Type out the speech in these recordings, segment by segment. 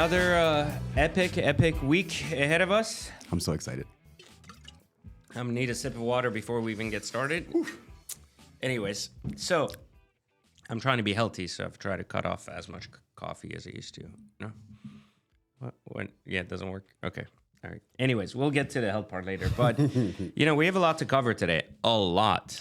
Another epic week ahead of us. I'm so excited. I'm gonna need a sip of water before we even get started. Oof. Anyways, so I'm trying to be healthy, so I've tried to cut off as much coffee as I used to. No? What? Yeah, it doesn't work? Okay. All right. Anyways, we'll get to the health part later. But, we have a lot to cover today. A lot.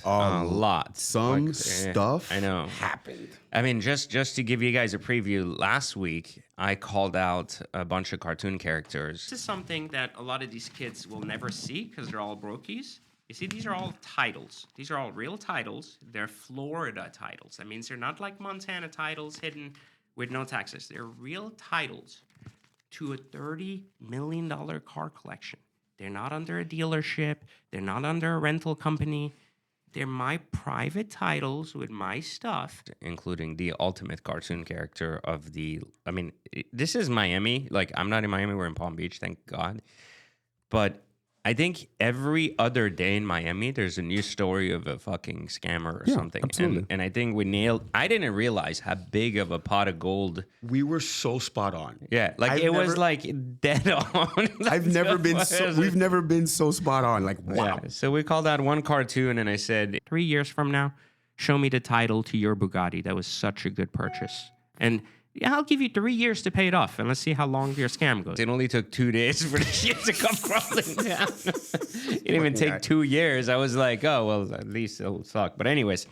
Some stuff I know. happened. I mean, just to give you guys a preview, last week, I called out a bunch of cartoon characters. This is something that a lot of these kids will never see because they're all brokies. You see, these are all titles. These are all real titles. They're Florida titles. That means they're not like Montana titles hidden with no taxes. They're real titles to a $30 million car collection. They're not under a dealership. They're not under a rental company. They're my private titles with my stuff, including the ultimate cartoon character of the... I mean, this is Miami. Like, I'm not in Miami. We're in Palm Beach, thank God. But I think every other day in Miami, there's a new story of a fucking scammer or something. Absolutely. And I think we nailed... I didn't realize how big of a pot of gold... We were so spot on. Yeah, like was like dead on. We've never been so spot on. Like, wow. Yeah. So we called out one cartoon and I said, 3 years from now, show me the title to your Bugatti. That was such a good purchase. And yeah, I'll give you 3 years to pay it off, and let's see how long your scam goes. It only took 2 days for the shit to come crawling down. It didn't even take 2 years. I was like, oh, well, at least it'll suck. But anyways,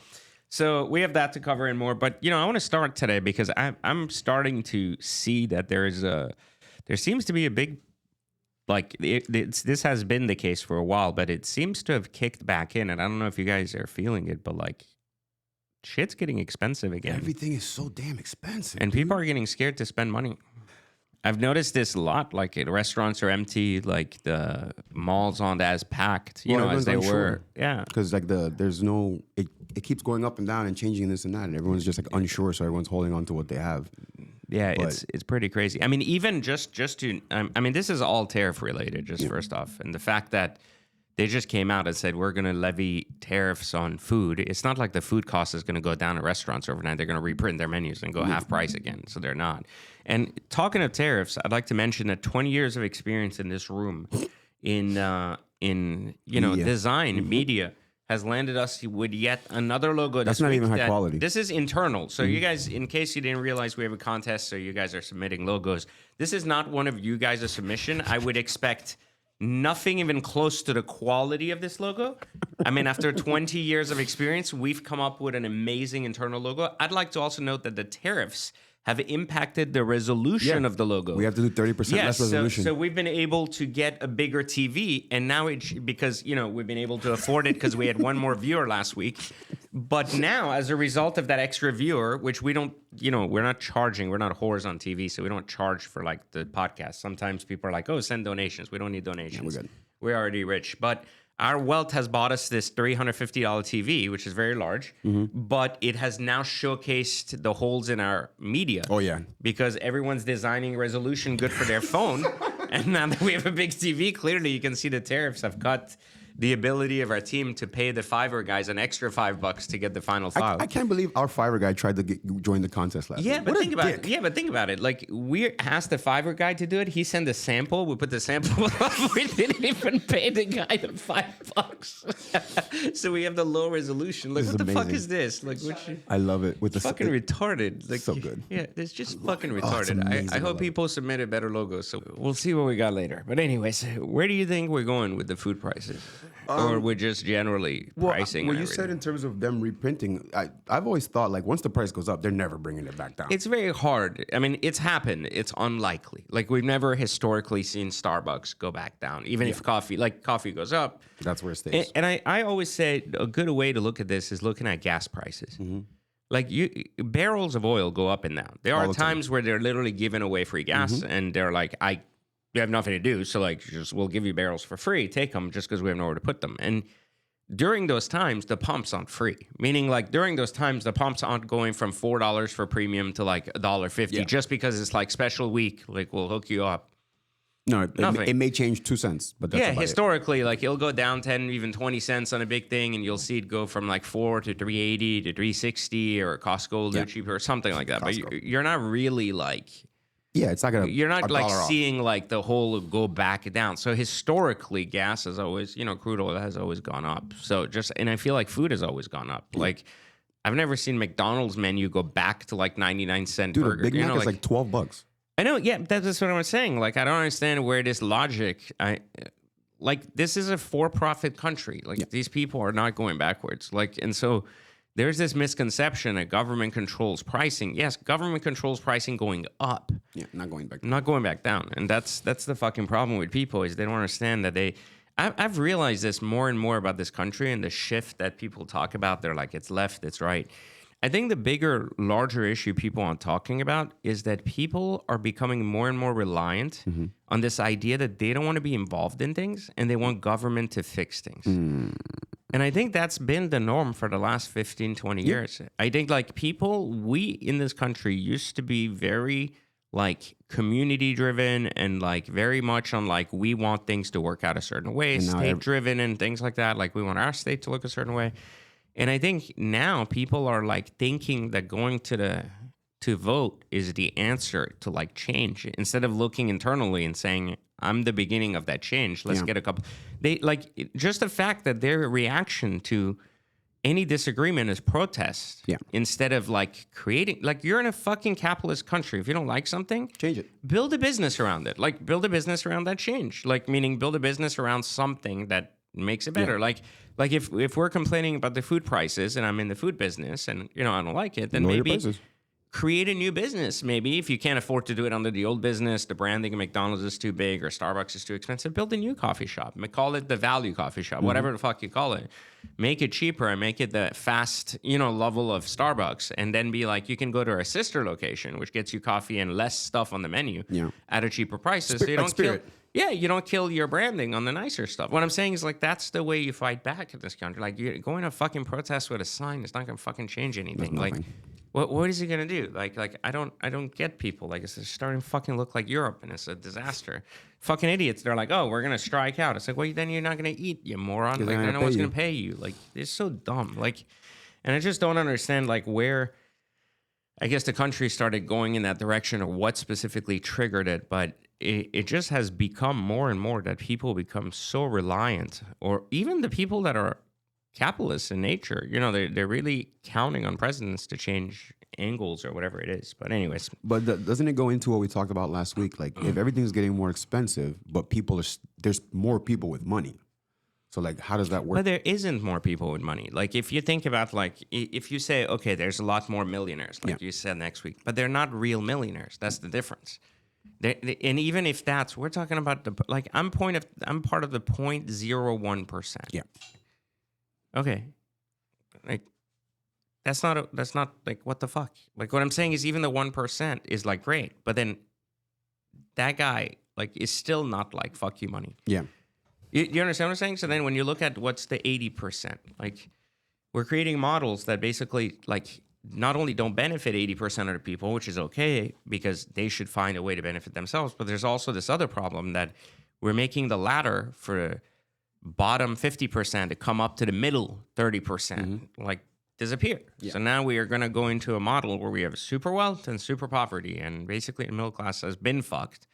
so we have that to cover and more. But, I want to start today because I'm starting to see that there seems to be a big, this has been the case for a while, but it seems to have kicked back in. And I don't know if you guys are feeling it, but shit's getting expensive again. Everything is so damn expensive. And people are getting scared to spend money. I've noticed this a lot. Like, restaurants are empty. Like, the malls aren't as packed, as they were. Yeah. Because, there's no... It keeps going up and down and changing this and that. And everyone's just, unsure. So everyone's holding on to what they have. Yeah, it's pretty crazy. I mean, even just to... this is all tariff related, first off. And the fact that they just came out and said, we're going to levy tariffs on food. It's not like the food cost is going to go down at restaurants overnight. They're going to reprint their menus and go half price again. So they're not. And talking of tariffs, I'd like to mention that 20 years of experience in this room in design, media, has landed us with yet another logo. That's not even high quality. This is internal. So you guys, in case you didn't realize, we have a contest, so you guys are submitting logos. This is not one of you guys' submission. I would expect... nothing even close to the quality of this logo. I mean, after 20 years of experience, we've come up with an amazing internal logo. I'd like to also note that the tariffs have impacted the resolution of the logo. We have to do 30% less resolution. So we've been able to get a bigger TV, and now because we've been able to afford it because we had one more viewer last week. But now, as a result of that extra viewer, which we don't, we're not charging, we're not whores on TV, so we don't charge for the podcast. Sometimes people are like, oh, send donations. We don't need donations. Yeah, we're good. We're already rich. But our wealth has bought us this $350 TV, which is very large, but it has now showcased the holes in our media. Oh, yeah. Because everyone's designing resolution good for their phone. And now that we have a big TV, clearly you can see the tariffs have cut the ability of our team to pay the Fiverr guys an extra $5 to get the final file. I can't believe our Fiverr guy tried to join the contest last week. But think about it. Yeah, but think about it. Like, we asked the Fiverr guy to do it. He sent a sample. We put the sample up. We didn't even pay the guy the $5. So we have the low resolution. Like, what the fuck is this? Like, I love it. With the fucking retarded. Like, so good. Yeah, it's just fucking retarded. I hope people submitted better logos. So we'll see what we got later. But anyways, where do you think we're going with the food prices? Or we're just generally pricing? Well, you said in terms of them reprinting, I've always thought, once the price goes up, they're never bringing it back down. It's very hard. I mean, it's happened. It's unlikely. Like, we've never historically seen Starbucks go back down. Even if coffee goes up. That's where it stays. And I always say a good way to look at this is looking at gas prices. Mm-hmm. Like, barrels of oil go up and down. There are times where they're literally giving away free gas, and they're like, we have nothing to do, so we'll give you barrels for free. Take them just because we have nowhere to put them. And during those times, the pumps aren't free. Meaning, during those times, the pumps aren't going from $4 for premium to $1.50 just because it's special week. We'll hook you up. No, it may change 2 cents, but that's about historically, it'll go down 10, even 20 cents on a big thing, and you'll see it go from $4 to $3.80 to $3.60, or Costco a little cheaper or something like that. Costco. But you're not really Yeah, it's not gonna. You're not a like dollar off. seeing like the whole go back down. So historically, gas has always, crude oil has always gone up. So and I feel like food has always gone up. Like I've never seen McDonald's menu go back to like 99-cent Dude, burger. a Big Mac is like $12. I know, yeah, that's what I was saying. Like I don't understand where this logic. This is a for-profit country. Like these people are not going backwards. Like, and so there's this misconception that government controls pricing. Yes, government controls pricing going up. Yeah, not going back. Not going back down. And that's the fucking problem with people is they don't understand that I've realized this more and more about this country and the shift that people talk about. They're like, it's left, it's right. I think the bigger, larger issue people aren't talking about is that people are becoming more and more reliant on this idea that they don't want to be involved in things and they want government to fix things. And I think that's been the norm for the last 15, 20 years. I think like we in this country used to be very like community driven and like very much on like we want things to work out a certain way, state driven and things like that. Like we want our state to look a certain way. And I think now people are like thinking that going to vote is the answer to like change instead of looking internally and saying, I'm the beginning of that change. Let's get a couple. They like just the fact that their reaction to any disagreement is protest instead of like creating, like you're in a fucking capitalist country. If you don't like something, change it. Build a business around it. Like build a business around that change. Like meaning build a business around something that makes it better. Like if we're complaining about the food prices and I'm in the food business and I don't like it, then maybe create a new business. Maybe if you can't afford to do it under the old business, the branding of McDonald's is too big or Starbucks is too expensive, build a new coffee shop. Call it the value coffee shop, whatever the fuck you call it. Make it cheaper and make it the fast, level of Starbucks. And then be like, you can go to our sister location, which gets you coffee and less stuff on the menu at a cheaper price. So you don't kill. Yeah, you don't kill your branding on the nicer stuff. What I'm saying is like that's the way you fight back in this country. Like you're going to fucking protest with a sign, it's not gonna fucking change anything. Like what is he gonna do? Like I don't get people. Like it's starting to fucking look like Europe and it's a disaster. Fucking idiots. They're like, oh, we're gonna strike out. It's like, well, then you're not gonna eat, you moron. Like no one's gonna pay you. Like it's so dumb. Like, and I just don't understand like where I guess the country started going in that direction or what specifically triggered it, but it just has become more and more that people become so reliant, or even the people that are capitalists in nature, they're really counting on presidents to change angles or whatever it is. But anyways. But doesn't it go into what we talked about last week? Like if everything's getting more expensive, but there's more people with money. So like, how does that work? But there isn't more people with money. Like if you think about like, if you say, okay, there's a lot more millionaires, like you said next week, but they're not real millionaires. That's the difference. And even if we're talking about I'm part of the 0.01%. Yeah. Okay. Like that's not like what the fuck? Like what I'm saying is even the 1% is like great, but then that guy like is still not like fuck you money. Yeah. You understand what I'm saying? So then when you look at what's the 80%, like we're creating models that basically like not only don't benefit 80% of the people, which is okay because they should find a way to benefit themselves, but there's also this other problem that we're making the ladder for bottom 50% to come up to the middle 30%, like disappear. Yeah. So now we are going to go into a model where we have super wealth and super poverty, and basically the middle class has been fucked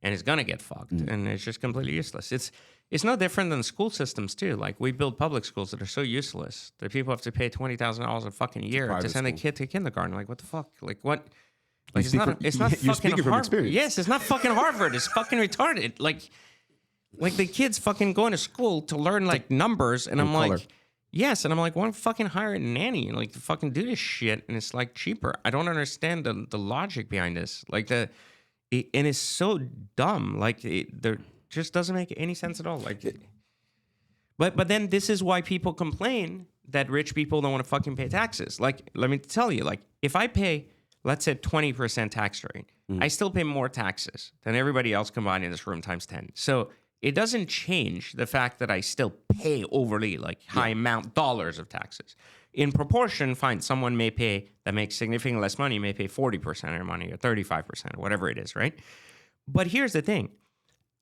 and is going to get fucked, and it's just completely useless. It's no different than school systems too. Like we build public schools that are so useless that people have to pay $20,000 a fucking year to send a kid to kindergarten. Like what the fuck? Like what? Like it's not fucking Harvard. Yes, it's not fucking Harvard. It's fucking retarded. Like the kids fucking going to school to learn like numbers, and I'm like, yes, and I'm like, why don't fucking hire a nanny like to fucking do this shit, and it's like cheaper. I don't understand the logic behind this. Like and it's so dumb. Like there just doesn't make any sense at all. Like, but then this is why people complain that rich people don't want to fucking pay taxes. Like, let me tell you, like if I pay, let's say 20% tax rate, I still pay more taxes than everybody else combined in this room times 10. So it doesn't change the fact that I still pay overly like high amount dollars of taxes. In proportion, fine, someone may pay that makes significantly less money, may pay 40% of their money or 35% or whatever it is, right? But here's the thing.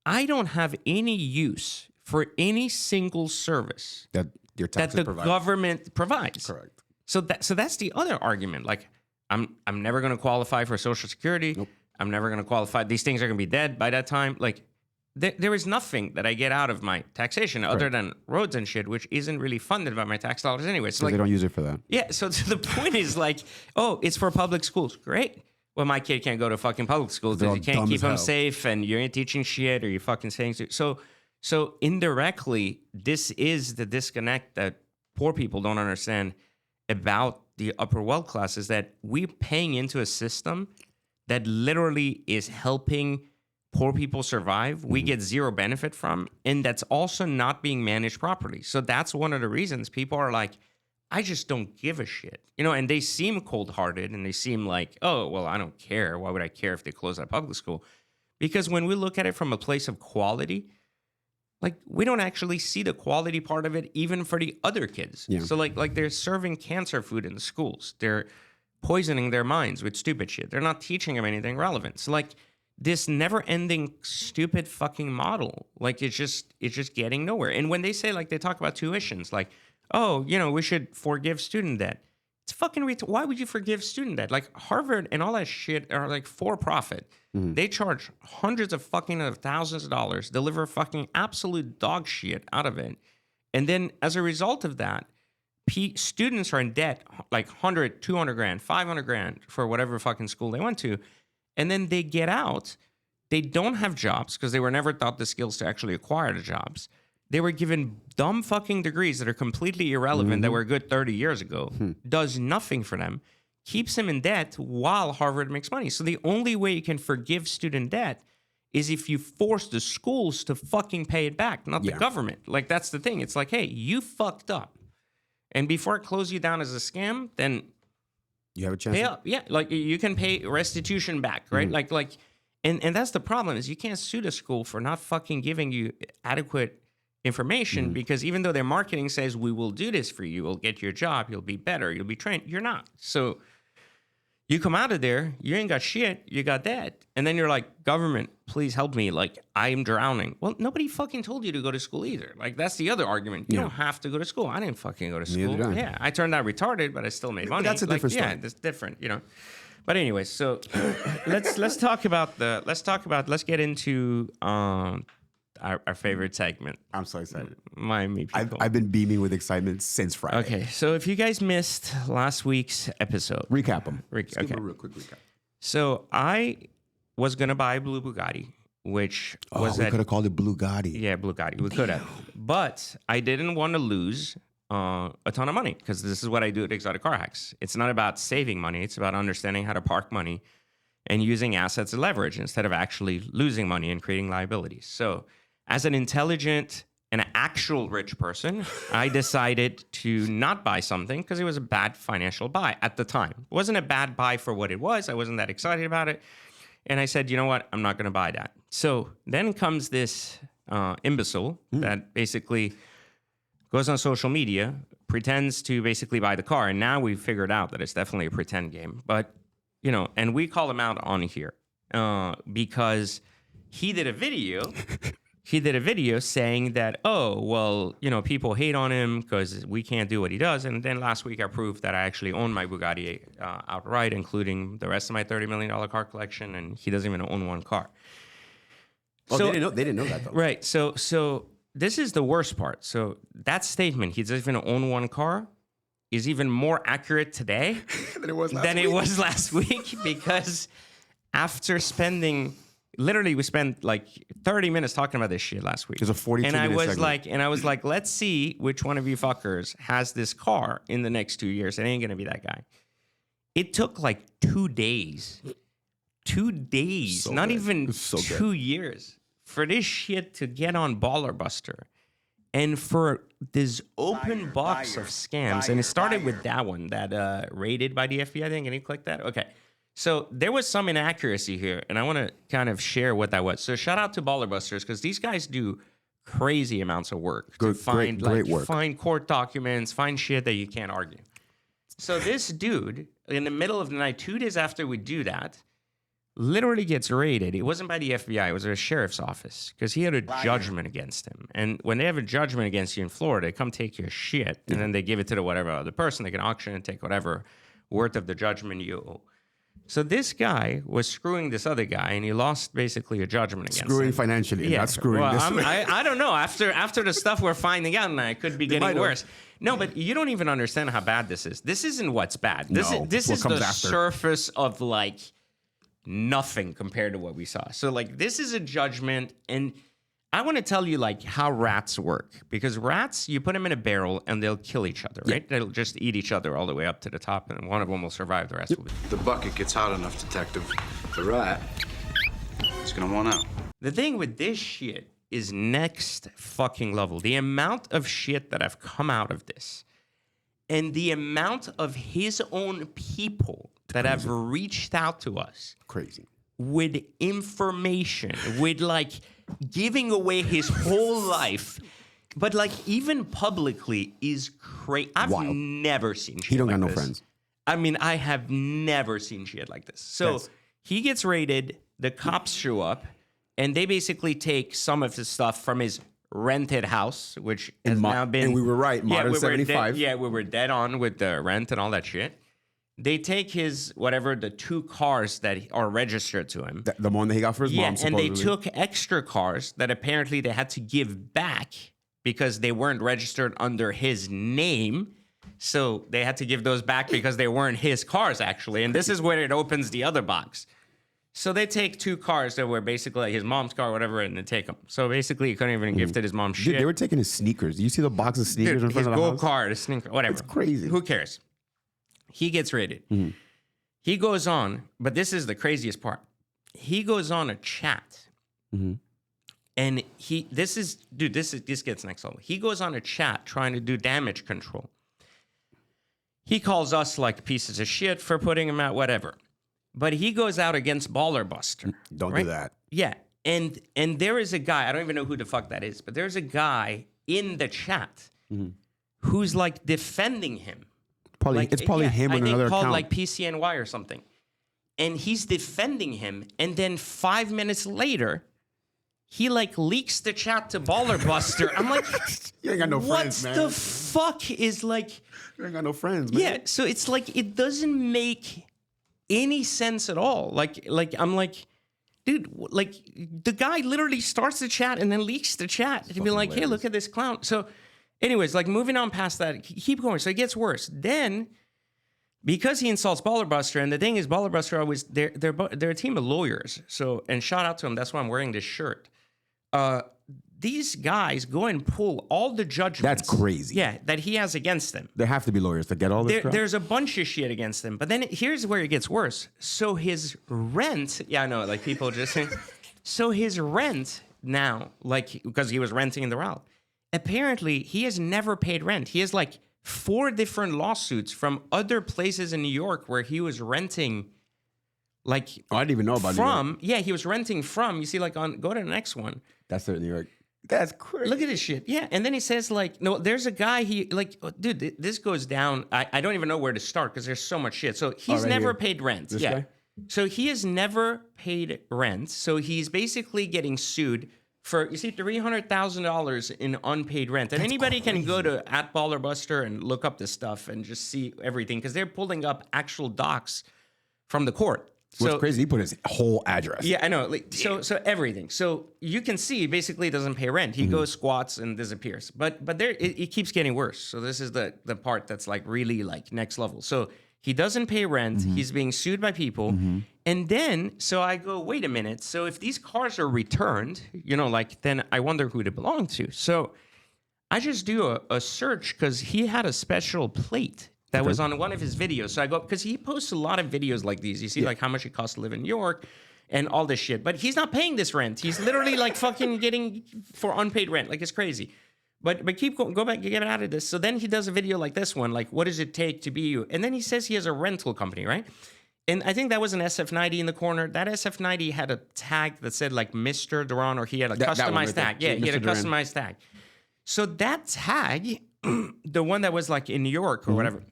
I don't have any use for any single service that your taxes that the government provides. Correct. So that's the other argument. Like I'm never going to qualify for Social Security. Nope. I'm never going to qualify. These things are going to be dead by that time. Like, there is nothing that I get out of my taxation other than roads and shit, which isn't really funded by my tax dollars anyway. So Because they don't use it for that. yeah, so the point is like, oh, it's for public schools. Great. Well, my kid can't go to fucking public schools because you can't keep him safe and you ain't teaching shit or you fucking saying so indirectly, this is the disconnect that poor people don't understand about the upper wealth class is that we're paying into a system that literally is helping poor people survive. We get zero benefit from, and that's also not being managed properly. So that's one of the reasons people are like, I just don't give a shit, and they seem cold-hearted and they seem like, oh, well, I don't care. Why would I care if they close that public school? Because when we look at it from a place of quality, like we don't actually see the quality part of it even for the other kids. Yeah. So like they're serving cancer food in the schools. They're poisoning their minds with stupid shit. They're not teaching them anything relevant. So like this never-ending stupid fucking model, like it's just getting nowhere. And when they say like they talk about tuitions, like, oh, we should forgive student debt. It's fucking why would you forgive student debt? Like Harvard and all that shit are like for profit. Mm-hmm. They charge hundreds of thousands of dollars, deliver fucking absolute dog shit out of it. And then as a result of that, students are in debt like 100, 200 grand, 500 grand for whatever fucking school they went to. And then they get out. They don't have jobs because they were never taught the skills to actually acquire the jobs. They were given dumb fucking degrees that are completely irrelevant that were good 30 years ago. Does nothing for them. Keeps them in debt while Harvard makes money. So the only way you can forgive student debt is if you force the schools to fucking pay it back, not the government. Like, that's the thing. It's like, hey, you fucked up. And before I close you down as a scam, then you have a chance. Pay up. Yeah, like you can pay restitution back, right? And that's the problem is you can't sue the school for not fucking giving you adequate information because even though their marketing says we will do this for you, we'll get your job, you'll be better, you'll be trained, you're not. So you come out of there, you ain't got shit, you got that. And then you're like, government, please help me. Like, I'm drowning. Well, nobody fucking told you to go to school either. Like, that's the other argument. You don't have to go to school. I didn't fucking go to school. Yeah, I turned out retarded, but I still made money. But that's a different story. Yeah, that's different, But anyway, so let's get into our favorite segment. I'm so excited. Miami people. I've been beaming with excitement since Friday. Okay, so if you guys missed last week's episode, recap them. Give a real quick recap. So I was gonna buy a blue Bugatti, which was we could have called it Blue Gotti. Yeah, Blue Gotti. We could have, but I didn't want to lose a ton of money because this is what I do at Exotic Car Hacks. It's not about saving money; it's about understanding how to park money and using assets as leverage instead of actually losing money and creating liabilities. So, as an intelligent and actual rich person, I decided to not buy something because it was a bad financial buy at the time. It wasn't a bad buy for what it was. I wasn't that excited about it. And I said, you know what? I'm not going to buy that. So then comes this imbecile that basically goes on social media, pretends to basically buy the car. And now we've figured out that it's definitely a pretend game. But, and we call him out on here because he did a video. He did a video saying that, oh, well, people hate on him because we can't do what he does. And then last week I proved that I actually own my Bugatti outright, including the rest of my $30 million car collection. And he doesn't even own one car. Oh, so, they didn't know that, though. Right. So this is the worst part. So that statement, he doesn't even own one car, is even more accurate today than it was last week because after spending... Literally, we spent like 30 minutes talking about this shit last week. It was a 42-minute segment. I was like, let's see which one of you fuckers has this car in the next 2 years. It ain't going to be that guy. It took like 2 days. 2 days. So not good. even so 2 years. For this shit to get on Baller Buster. And for this open box of scams. And it started with that one, that rated by the FBI thing. Can you click that? Okay. So there was some inaccuracy here, and I want to kind of share what that was. So shout out to Baller Busters because these guys do crazy amounts of work to find great work. Find court documents, find shit that you can't argue. So this dude, in the middle of the night, 2 days after we do that, literally gets raided. It wasn't by the FBI; it was a sheriff's office because he had a judgment against him. And when they have a judgment against you in Florida, they come take your shit, and then they give it to the whatever other person. They can auction and take whatever worth of the judgment you owe. So this guy was screwing this other guy, and he lost basically a judgment against Screwing him. financially, not screwing well, this. I don't know. After the stuff we're finding out, and it could be getting worse. No, but you don't even understand how bad this is. This isn't what's bad. This is the surface of like nothing compared to what we saw. So like this is a judgment, and I want to tell you like how rats work, because rats, you put them in a barrel and they'll kill each other, right? They'll just eat each other all the way up to the top, and one of them will survive. The rest will be. The bucket gets hot enough, detective. The rat is gonna want out. The thing with this shit is next fucking level. The amount of shit that have come out of this, and the amount of his own people that have reached out to us. Crazy. With information, with like giving away his whole life, but like even publicly is crazy. I've never seen shit. He don't like got no this. friends. I mean, I have never seen shit like this. So he gets raided. The cops show up, and they basically take some of his stuff from his rented house, which has now been. And we were right. Modern 75. We were dead on with the rent and all that shit. They take his, the 2 cars that are registered to him. The one that he got for his mom, supposedly. And they took extra cars that apparently they had to give back because they weren't registered under his name. So they had to give those back because they weren't his cars, actually. And this is where it opens the other box. So they take 2 cars that were basically like his mom's car or whatever, and they take them. So basically, he couldn't even gifted his mom shit. Dude, they were taking his sneakers. Do you see the box of sneakers in front of the house? His go-kart, his sneaker, whatever. It's crazy. Who cares? He gets raided. He goes on, but this is the craziest part. He goes on a chat, and this gets next level. He goes on a chat trying to do damage control. He calls us like pieces of shit for putting him out, whatever. But he goes out against Baller Buster. Don't do that. Yeah, and there is a guy, I don't even know who the fuck that is, but there's a guy in the chat who's like defending him. It's probably him on another called account. like PCNY or something. And he's defending him. And then 5 minutes later, he like leaks the chat to Baller Buster. I'm like, you ain't got no friends, man. What the fuck is like... You ain't got no friends, man. Yeah, so it's like, it doesn't make any sense at all. Like I'm like, dude, like the guy literally starts the chat and then leaks the chat to be like, hey, look at this clown. So anyways, like moving on past that, keep going. So it gets worse. Then, because he insults Baller Buster, and the thing is, Baller Buster always they're a team of lawyers. So, and shout out to him. That's why I'm wearing this shirt. These guys go and pull all the judgments. That's crazy. Yeah, that he has against them. There have to be lawyers to get all this crap. There's a bunch of shit against them. But then here's where it gets worse. So his rent, I know, like people just saying. So his rent now, like because he was renting in the route. Apparently, he has never paid rent. He has like 4 different lawsuits from other places in New York where he was renting. Like, I didn't even know about New York. Yeah, he was renting from. You see, like go to the next one. That's New York. That's crazy. Look at this shit. Yeah, and then he says like, no, there's a guy. Dude, this goes down. I don't even know where to start because there's so much shit. So he's never paid rent. This guy? So he has never paid rent. So he's basically getting sued for, you see, $300,000 in unpaid rent. And anybody can go to @BallerBuster and look up this stuff and just see everything because they're pulling up actual docs from the court. What's crazy, he put his whole address. Yeah, I know. Like, so everything. So you can see basically he doesn't pay rent. He goes, squats, and disappears. But there it keeps getting worse. So this is the part that's like really like next level. So he doesn't pay rent. He's being sued by people. And then, so I go, wait a minute. So if these cars are returned, then I wonder who they belong to. So I just do a search because he had a special plate that was on one of his videos. So I go, because he posts a lot of videos like these. You see like how much it costs to live in New York and all this shit. But he's not paying this rent. He's literally like fucking getting for unpaid rent. Like it's crazy. But keep going, go back, get out of this. So then he does a video like this one, like what does it take to be you? And then he says he has a rental company, right? And I think that was an SF90 in the corner. That SF90 had a tag that said like Mr. Duran, or he had a customized tag. Yeah, he had a customized tag. So that tag, the one that was like in New York or whatever,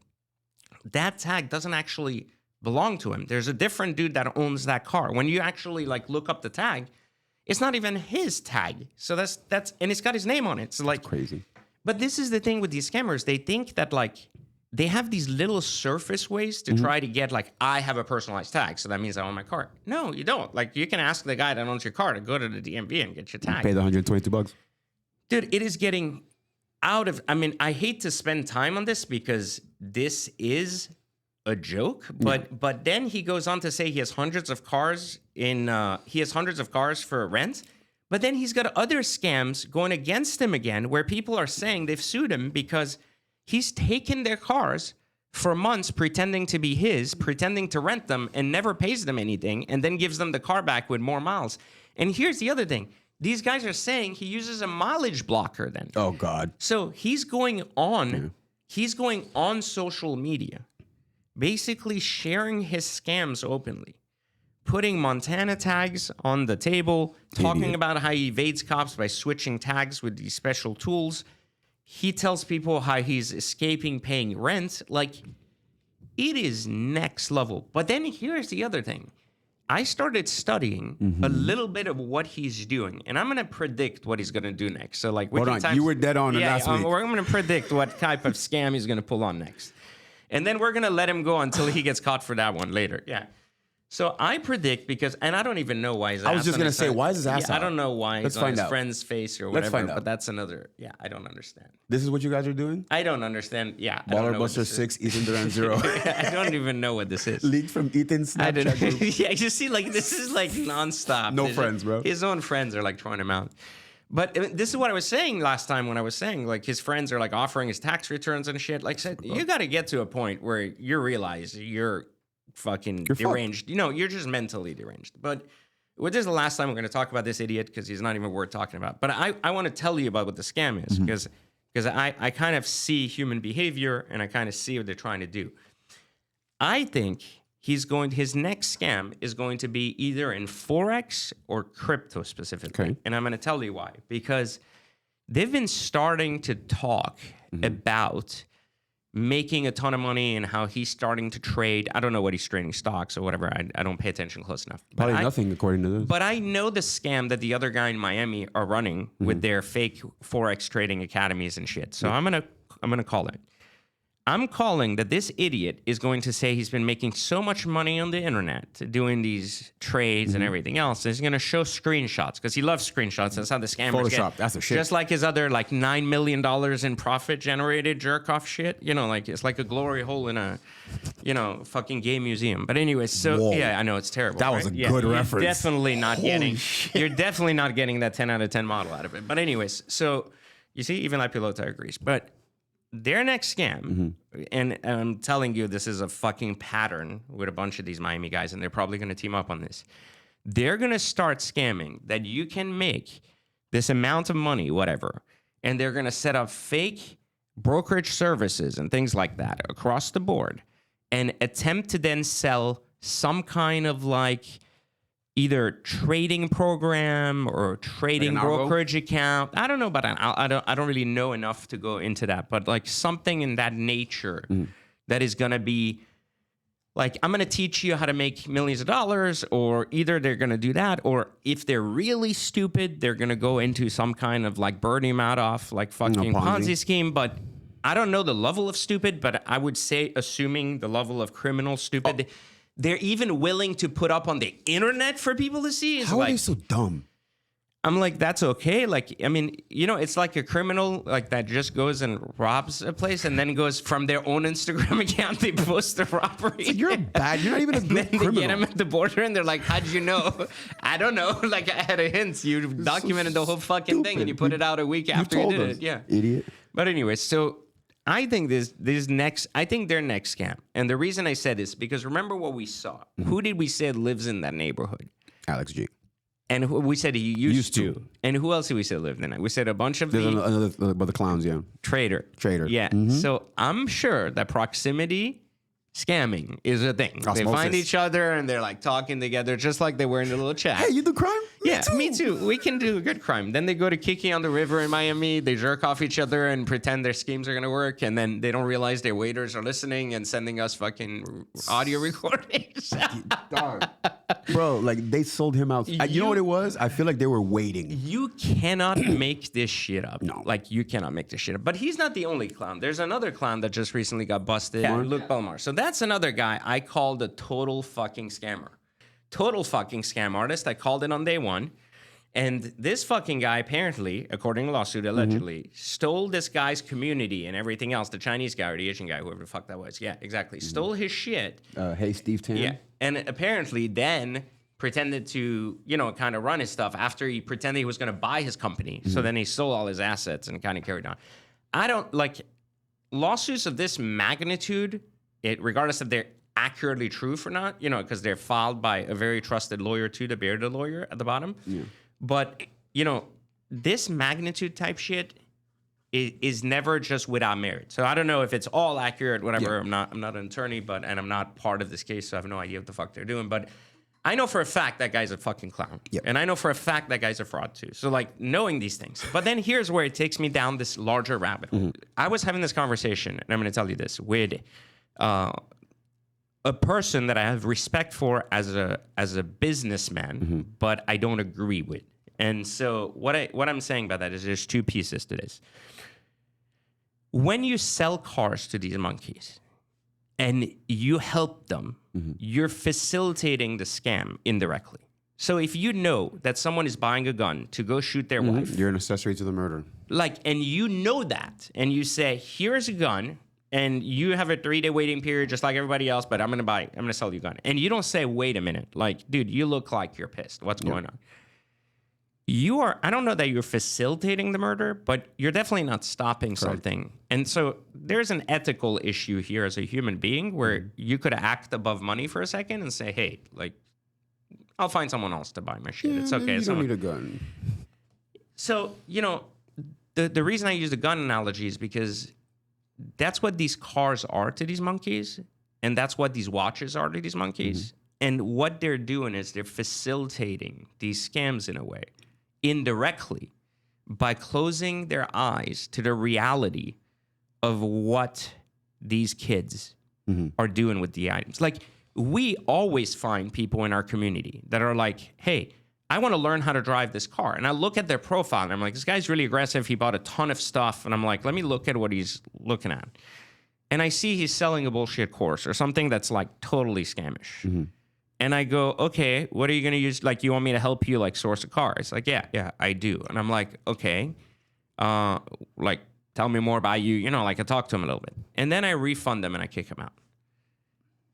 that tag doesn't actually belong to him. There's a different dude that owns that car. When you actually like look up the tag, it's not even his tag. So that's and it's got his name on it. So like crazy. But this is the thing with these scammers. They think that like they have these little surface ways to try to get like, I have a personalized tag, so that means I own my car. No, you don't. Like, you can ask the guy that owns your car to go to the DMV and get your tag. Pay the $122. Dude, it is getting out of. I mean, I hate to spend time on this because this is a joke, but then he goes on to say he has hundreds of cars for rent. But then he's got other scams going against him again, where people are saying they've sued him because he's taken their cars for months pretending to be his, pretending to rent them, and never pays them anything, and then gives them the car back with more miles. And here's the other thing. These guys are saying he uses a mileage blocker then. Oh, God. So he's going on social media, basically sharing his scams openly, putting Montana tags on the table, talking about how he evades cops by switching tags with these special tools. He tells people how he's escaping paying rent. Like, it is next level. But then here's the other thing. I started studying a little bit of what he's doing, and I'm going to predict what he's going to do next. So, like, hold on, you were dead on last week. We're going to predict what type of scam he's going to pull on next. And then we're going to let him go until he gets caught for that one later. Yeah. So I predict and I don't even know why his ass. I was just going to say, why is his ass out? I don't know why Let's he's on find his out. friend's face or Let's whatever. find out. But that's another. Yeah, I don't understand. This is what you guys are doing? I don't understand. Yeah. Baller Buster 6, Ethan Duran 0. I don't even know what this is. Leaked from Ethan's I Snapchat don't. group. Yeah, you see, like, this is like nonstop. No friends, bro. His own friends are like throwing him out. But this is what I was saying last time when I was saying, like, his friends are like offering his tax returns and shit. Like I said, you got to get to a point where you realize you're fucking deranged. Fucked. You know, you're just mentally deranged. But this is the last time we're going to talk about this idiot because he's not even worth talking about. But I want to tell you about what the scam is because I kind of see human behavior and I kind of see what they're trying to do. I think his next scam is going to be either in Forex or crypto specifically. Okay. And I'm going to tell you why. Because they've been starting to talk about making a ton of money and how he's starting to trade. I don't know what he's trading, stocks or whatever. I don't pay attention close enough. Probably nothing, according to this. But I know the scam that the other guy in Miami are running with their fake Forex trading academies and shit. So I'm gonna call it. I'm calling that this idiot is going to say he's been making so much money on the internet doing these trades and everything else. He's going to show screenshots because he loves screenshots. That's how the scammers Photoshop, get. that's the shit. Just like his other like $9 million in profit generated jerk off shit. You know, like it's like a glory hole in a, fucking gay museum. But anyways, so Whoa. yeah, I know it's terrible. That was a right? good You're reference. Definitely not Holy getting. shit. You're definitely not getting that 10 out of 10 model out of it. But anyways, so you see, even La Pilota agrees. But their next scam, and I'm telling you, this is a fucking pattern with a bunch of these Miami guys, and they're probably going to team up on this. They're going to start scamming that you can make this amount of money, whatever, and they're going to set up fake brokerage services and things like that across the board and attempt to then sell some kind of like either trading program or trading Like an algo? brokerage account. I don't know about that. I don't really know enough to go into that, but like something in that nature that is going to be like, I'm going to teach you how to make millions of dollars, or either they're going to do that, or if they're really stupid, they're going to go into some kind of like Bernie Madoff, like fucking Ponzi scheme. But I don't know the level of stupid, but I would say, assuming the level of criminal stupid, they're even willing to put up on the internet for people to see. It's How like, are they so dumb? I'm like, that's okay. Like, I mean, it's like a criminal like that just goes and robs a place and then goes from their own Instagram account. They post the robbery. You're bad. You're not even a And good then they criminal. get them at the border and they're like, how'd you know? I don't know. Like, I had a hint. You documented the whole fucking thing and you put it out a week after you told did us, it. Yeah. idiot. But anyways, so I think I think their next scam. And the reason I said this, because remember what we saw. Who did we say lives in that neighborhood? Alex G. And we said he used to. And who else did we say lived in it? We said a bunch of There's the another, but the clowns, yeah. Trader. Trader. Yeah. So I'm sure that proximity Scamming is a thing. They Osmosis. find each other and they're like talking together, just like they were in a little chat. Hey, you do crime? Yeah, me too. We can do a good crime. Then they go to Kiki on the river in Miami. They jerk off each other and pretend their schemes are going to work. And then they don't realize their waiters are listening and sending us fucking audio recordings. Dog. Bro, like they sold him out. You know what it was? I feel like they were waiting. You cannot make this shit up. No. Like, you cannot make this shit up. But he's not the only clown. There's another clown that just recently got busted. Yeah. Luke Belmar. So that's another guy I called a total fucking scammer. Total fucking scam artist. I called it on day one. And this fucking guy, apparently, according to lawsuit, allegedly, stole this guy's community and everything else. The Chinese guy or the Asian guy, whoever the fuck that was. Yeah, exactly. Stole his shit. Hey, Steve Tan. Yeah. And apparently then pretended to, kind of run his stuff after he pretended he was going to buy his company. So then he stole all his assets and kind of carried on. I don't, like, lawsuits of this magnitude, regardless if they're accurately true or not, because they're filed by a very trusted lawyer too, the bearded lawyer at the bottom. Yeah. But, this magnitude type shit is never just without merit. So I don't know if it's all accurate, whatever. Yeah. I'm not an attorney, and I'm not part of this case, so I have no idea what the fuck they're doing. But I know for a fact that guy's a fucking clown. Yep. And I know for a fact that guy's a fraud too. So, like, knowing these things. But then here's where it takes me down this larger rabbit hole. I was having this conversation, and I'm going to tell you this, with a person that I have respect for as a businessman, but I don't agree with. And so what I'm saying by that is there's two pieces to this. When you sell cars to these monkeys and you help them, you're facilitating the scam indirectly. So if you know that someone is buying a gun to go shoot their wife, you're an accessory to the murder. And you know that, and you say, here's a gun, and you have a 3-day waiting period just like everybody else, but I'm going to sell you a gun. And you don't say, wait a minute, like, dude, you look like you're pissed. What's going on? I don't know that you're facilitating the murder, but you're definitely not stopping something. And so there's an ethical issue here as a human being where you could act above money for a second and say, hey, like, I'll find someone else to buy my shit. Yeah, it's okay. You don't need a gun. So, the reason I use the gun analogy is because that's what these cars are to these monkeys, and that's what these watches are to these monkeys. And what they're doing is they're facilitating these scams in a way, indirectly, by closing their eyes to the reality of what these kids are doing with the items. Like, we always find people in our community that are like, hey, I want to learn how to drive this car. And I look at their profile and I'm like, this guy's really aggressive. He bought a ton of stuff. And I'm like, let me look at what he's looking at. And I see he's selling a bullshit course or something that's like totally scamish. And I go, okay, what are you going to use? Like, you want me to help you like source a car? It's like, yeah, I do. And I'm like, okay, like, tell me more about you. Like, I talk to him a little bit. And then I refund them and I kick him out.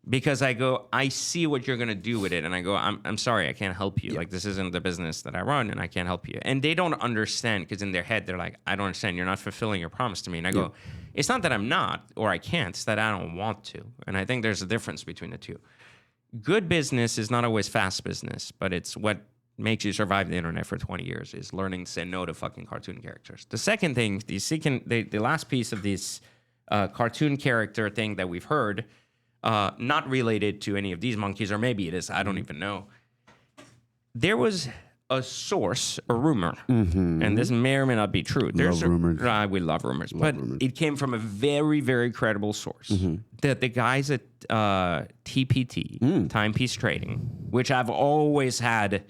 Because I go, I see what you're going to do with it. And I go, I'm sorry, I can't help you. Yeah. Like, this isn't the business that I run and I can't help you. And they don't understand because in their head, they're like, I don't understand. You're not fulfilling your promise to me. And I go, it's not that I'm not or I can't. It's that I don't want to. And I think there's a difference between the two. Good business is not always fast business, but it's what makes you survive the internet for 20 years is learning to say no to fucking cartoon characters. The second thing, the last piece of this cartoon character thing that we've heard, not related to any of these monkeys, or maybe it is, I don't even know. There was a source, a rumor, and this may or may not be true. Love rumors. We love rumors, but it came from a very, very credible source. That the guys at TPT, Timepiece Trading, which I've always had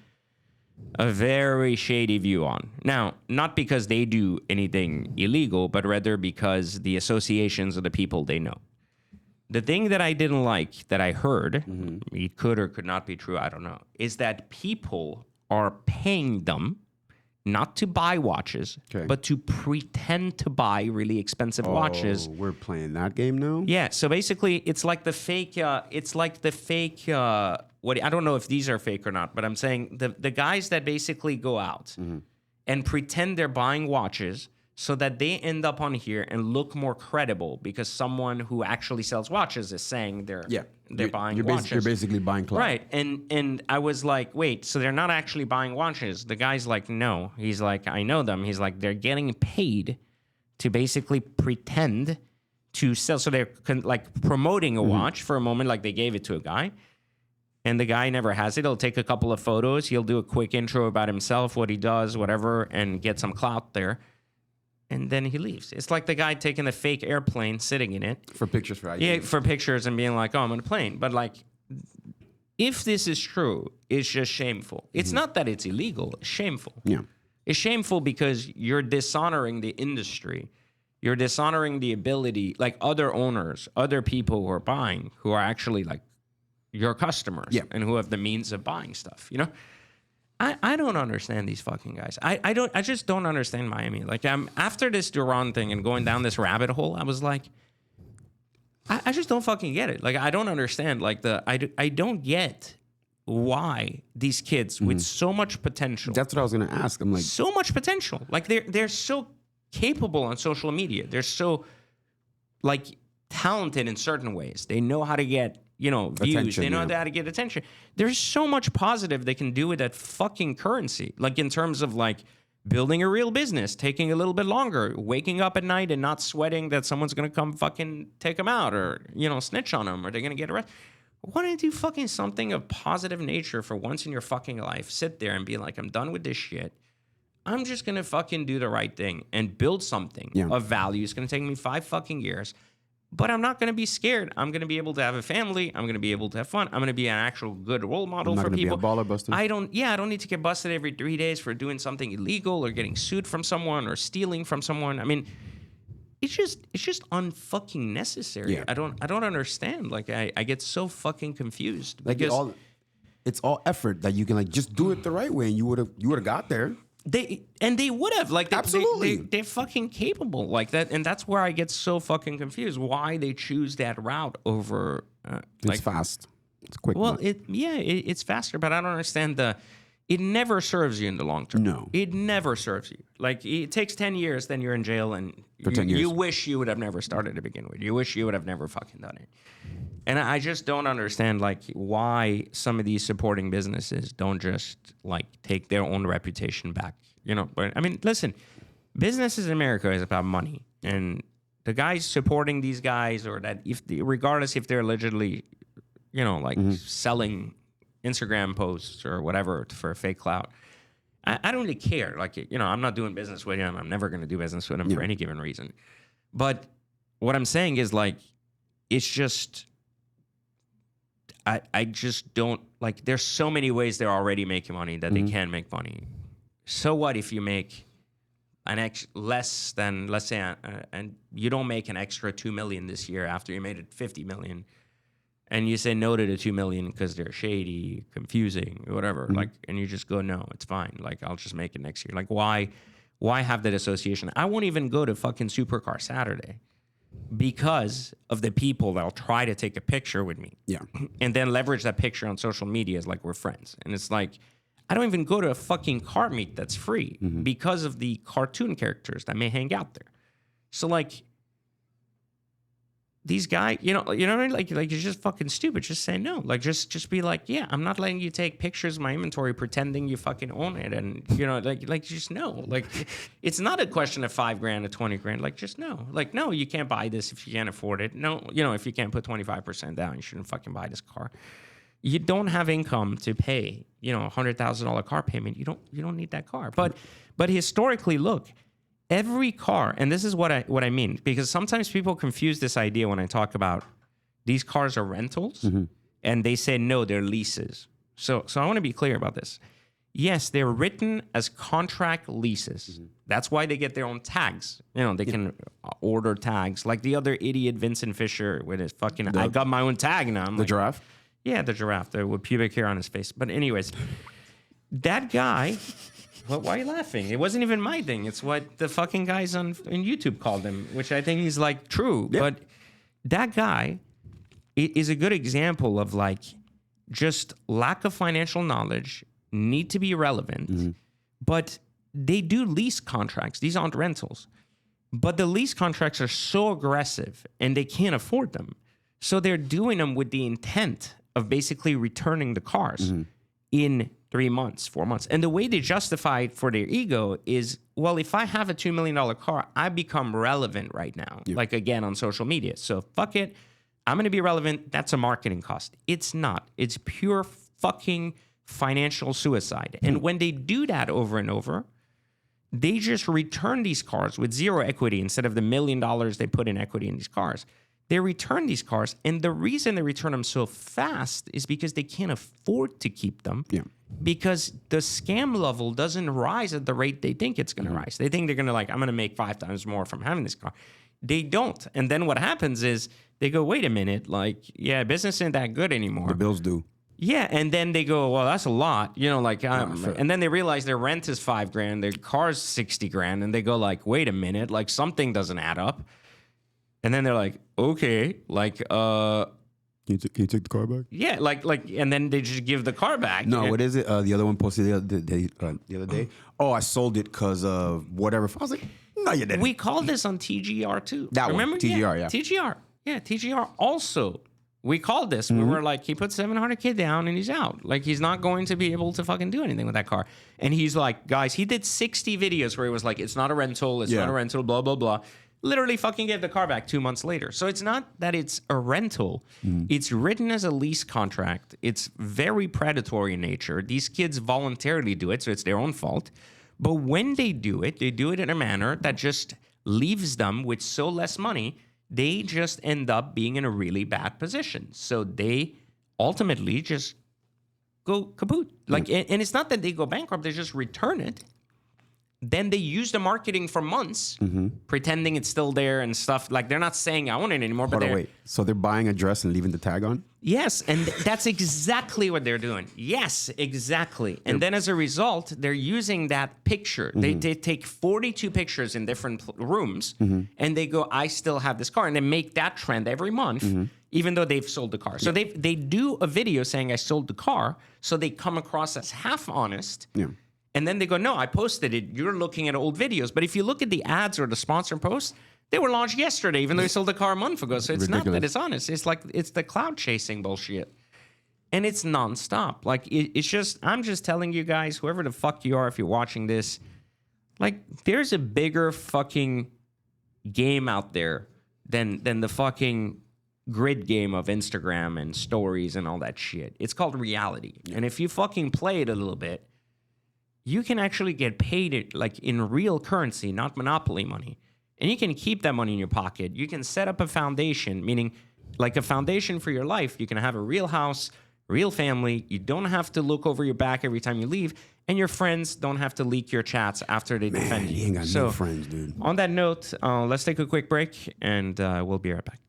a very shady view on. Now, not because they do anything illegal, but rather because the associations of the people they know. The thing that I didn't like that I heard, it could or could not be true, I don't know, is that people are paying them not to buy watches, but to pretend to buy really expensive watches. We're playing that game now? Yeah, so basically it's like the fake, what I don't know if these are fake or not, but I'm saying the guys that basically go out and pretend they're buying watches so that they end up on here and look more credible because someone who actually sells watches is saying they're buying watches. You're basically buying clothes. Right. And I was like, wait, so they're not actually buying watches. The guy's like, no. He's like, I know them. He's like, they're getting paid to basically pretend to sell. So they're like promoting a watch for a moment, like they gave it to a guy. And the guy never has it. He'll take a couple of photos. He'll do a quick intro about himself, what he does, whatever, and get some clout there. And then he leaves. It's like the guy taking a fake airplane, sitting in it. For pictures, for ID. Yeah, for pictures and being like, oh, I'm on a plane. But like, if this is true, it's just shameful. It's not that it's illegal. It's shameful. Yeah. It's shameful because you're dishonoring the industry. You're dishonoring the ability, like other owners, other people who are buying, who are actually like your customers and who have the means of buying stuff, you know? I don't understand these fucking guys. I just don't understand Miami. Like after this Duran thing and going down this rabbit hole, I was like, I just don't fucking get it. Like I don't understand. Like I don't get why these kids with so much potential. That's what I was gonna ask. I'm like, so much potential. Like they're so capable on social media. They're so like talented in certain ways. They know how to get, you know, views. Attention, They know how to get attention. There's so much positive they can do with that fucking currency. Like in terms of like building a real business, taking a little bit longer, waking up at night and not sweating that someone's going to come fucking take them out or, you know, snitch on them or they're going to get arrested. Why don't you do fucking something of positive nature for once in your fucking life? Sit there and be like, I'm done with this shit. I'm just going to fucking do the right thing and build something of value. It's going to take me 5 fucking years. But I'm not going to be scared. I'm going to be able to have a family. I'm going to be able to have fun. I'm going to be an actual good role model for people. Be a baller buster. I don't need to get busted every 3 days for doing something illegal or getting sued from someone or stealing from someone. I mean, it's just unfucking necessary. Yeah. I don't understand. Like I get so fucking confused. like Because it's all effort that you can like just do it the right way, and you would have got there. they would have like Absolutely. they're fucking capable like that, and that's where I get so fucking confused. Why they choose that route over It's fast. It's quick. well, but it's faster, but I don't understand it never serves you in the long term. No. It never serves you. Like it takes 10 years, then you're in jail, and For 10 years. you wish you would have never started to begin with. You wish you would have never fucking done it. And I just don't understand like why some of these supporting businesses don't just like take their own reputation back. You know, but I mean, listen, businesses in America is about money, and the guys supporting these guys, or that regardless if they're allegedly, you know, like selling Instagram posts or whatever for a fake clout, I don't really care. Like, you know, I'm not doing business with them. I'm never going to do business with them for any given reason. But what I'm saying is like, it's just, I just don't like, there's so many ways they're already making money that they can make money. So what if you make less than, let's say, and you don't make an extra 2 million this year after you made it 50 million, and you say no to the 2 million because they're shady, confusing, whatever, like, and you just go, no, it's fine. Like, I'll just make it next year. Like, why have that association? I won't even go to fucking Supercar Saturday because of the people that'll try to take a picture with me. Yeah. And then leverage that picture on social media as like we're friends. And it's like, I don't even go to a fucking car meet that's free because of the cartoon characters that may hang out there. So like, these guys, you know what I mean? Like it's just fucking stupid. Just say no. Like just be like, yeah, I'm not letting you take pictures of my inventory pretending you fucking own it, and you know, like just no. Like it's not a question of $5,000 or 20 grand. Like just no. Like no, you can't buy this if you can't afford it. No, you know, if you can't put 25% down, you shouldn't fucking buy this car. You don't have income to pay, you know, $100,000 car payment. You don't need that car. But historically, look. Every car, and this is what I mean, because sometimes people confuse this idea when I talk about these cars are rentals, and they say, no, they're leases. So I want to be clear about this. Yes, they're written as contract leases. That's why they get their own tags. You know, they can order tags. Like the other idiot Vincent Fisher with his fucking, I got my own tag now. I'm the giraffe? Yeah, the giraffe with pubic hair on his face. But anyways, that guy... Well, why are you laughing? It wasn't even my thing. It's what the fucking guys on YouTube called him, which I think is like true. Yep. But that guy is a good example of like just lack of financial knowledge, need to be relevant. But they do lease contracts. These aren't rentals. But the lease contracts are so aggressive and they can't afford them. So they're doing them with the intent of basically returning the cars in 3 months, 4 months. And the way they justify it for their ego is, well, if I have a $2 million car, I become relevant right now, like again on social media. So fuck it. I'm going to be relevant. That's a marketing cost. It's not. It's pure fucking financial suicide. And when they do that over and over, they just return these cars with zero equity instead of the $1 million they put in equity in these cars. They return these cars. And the reason they return them so fast is because they can't afford to keep them. Yeah. Because the scam level doesn't rise at the rate they think it's going to rise. They think they're going to I'm going to make 5 times more from having this car. They don't. And then what happens is they go, wait a minute, business isn't that good anymore. The bills do. Yeah, and then they go, well, that's a lot, and then they realize their rent is $5,000, their car's $60,000, and they go wait a minute, something doesn't add up. And then they're like, okay, Can you take the car back? Yeah, and then they just give the car back. No, what is it? The other one posted the other day. Oh, I sold it because of whatever. I was like, no, you didn't. We called this on TGR too. Remember? TGR, yeah. TGR. Yeah, TGR also. We called this. We were like, he put $700K down and he's out. He's not going to be able to fucking do anything with that car. And he's like, guys, he did 60 videos where he was like, it's not a rental, it's not a rental, blah, blah, blah. Literally fucking gave the car back 2 months later. So it's not that it's a rental. It's written as a lease contract. It's very predatory in nature. These kids voluntarily do it, so it's their own fault. But when they do it in a manner that just leaves them with so less money, they just end up being in a really bad position. So they ultimately just go kaput. And it's not that they go bankrupt, they just return it. Then they use the marketing for months, pretending it's still there and stuff. They're not saying I want it anymore. But wait. So they're buying a dress and leaving the tag on? Yes, and that's exactly what they're doing. Yes, exactly. And then as a result, they're using that picture. They take 42 pictures in different rooms, and they go, I still have this car. And they make that trend every month, even though they've sold the car. So they do a video saying I sold the car, so they come across as half honest. Yeah. And then they go, no, I posted it. You're looking at old videos. But if you look at the ads or the sponsor posts, they were launched yesterday, even though they sold the car a month ago. So it's ridiculous. Not that it's honest. It's it's the cloud chasing bullshit. And it's nonstop. It's just, I'm just telling you guys, whoever the fuck you are, if you're watching this, there's a bigger fucking game out there than the fucking grid game of Instagram and stories and all that shit. It's called reality. Yeah. And if you fucking play it a little bit, you can actually get paid in real currency, not monopoly money. And you can keep that money in your pocket. You can set up a foundation, meaning a foundation for your life. You can have a real house, real family. You don't have to look over your back every time you leave. And your friends don't have to leak your chats after they defend you. You ain't got no friends, dude. On that note, let's take a quick break, and we'll be right back.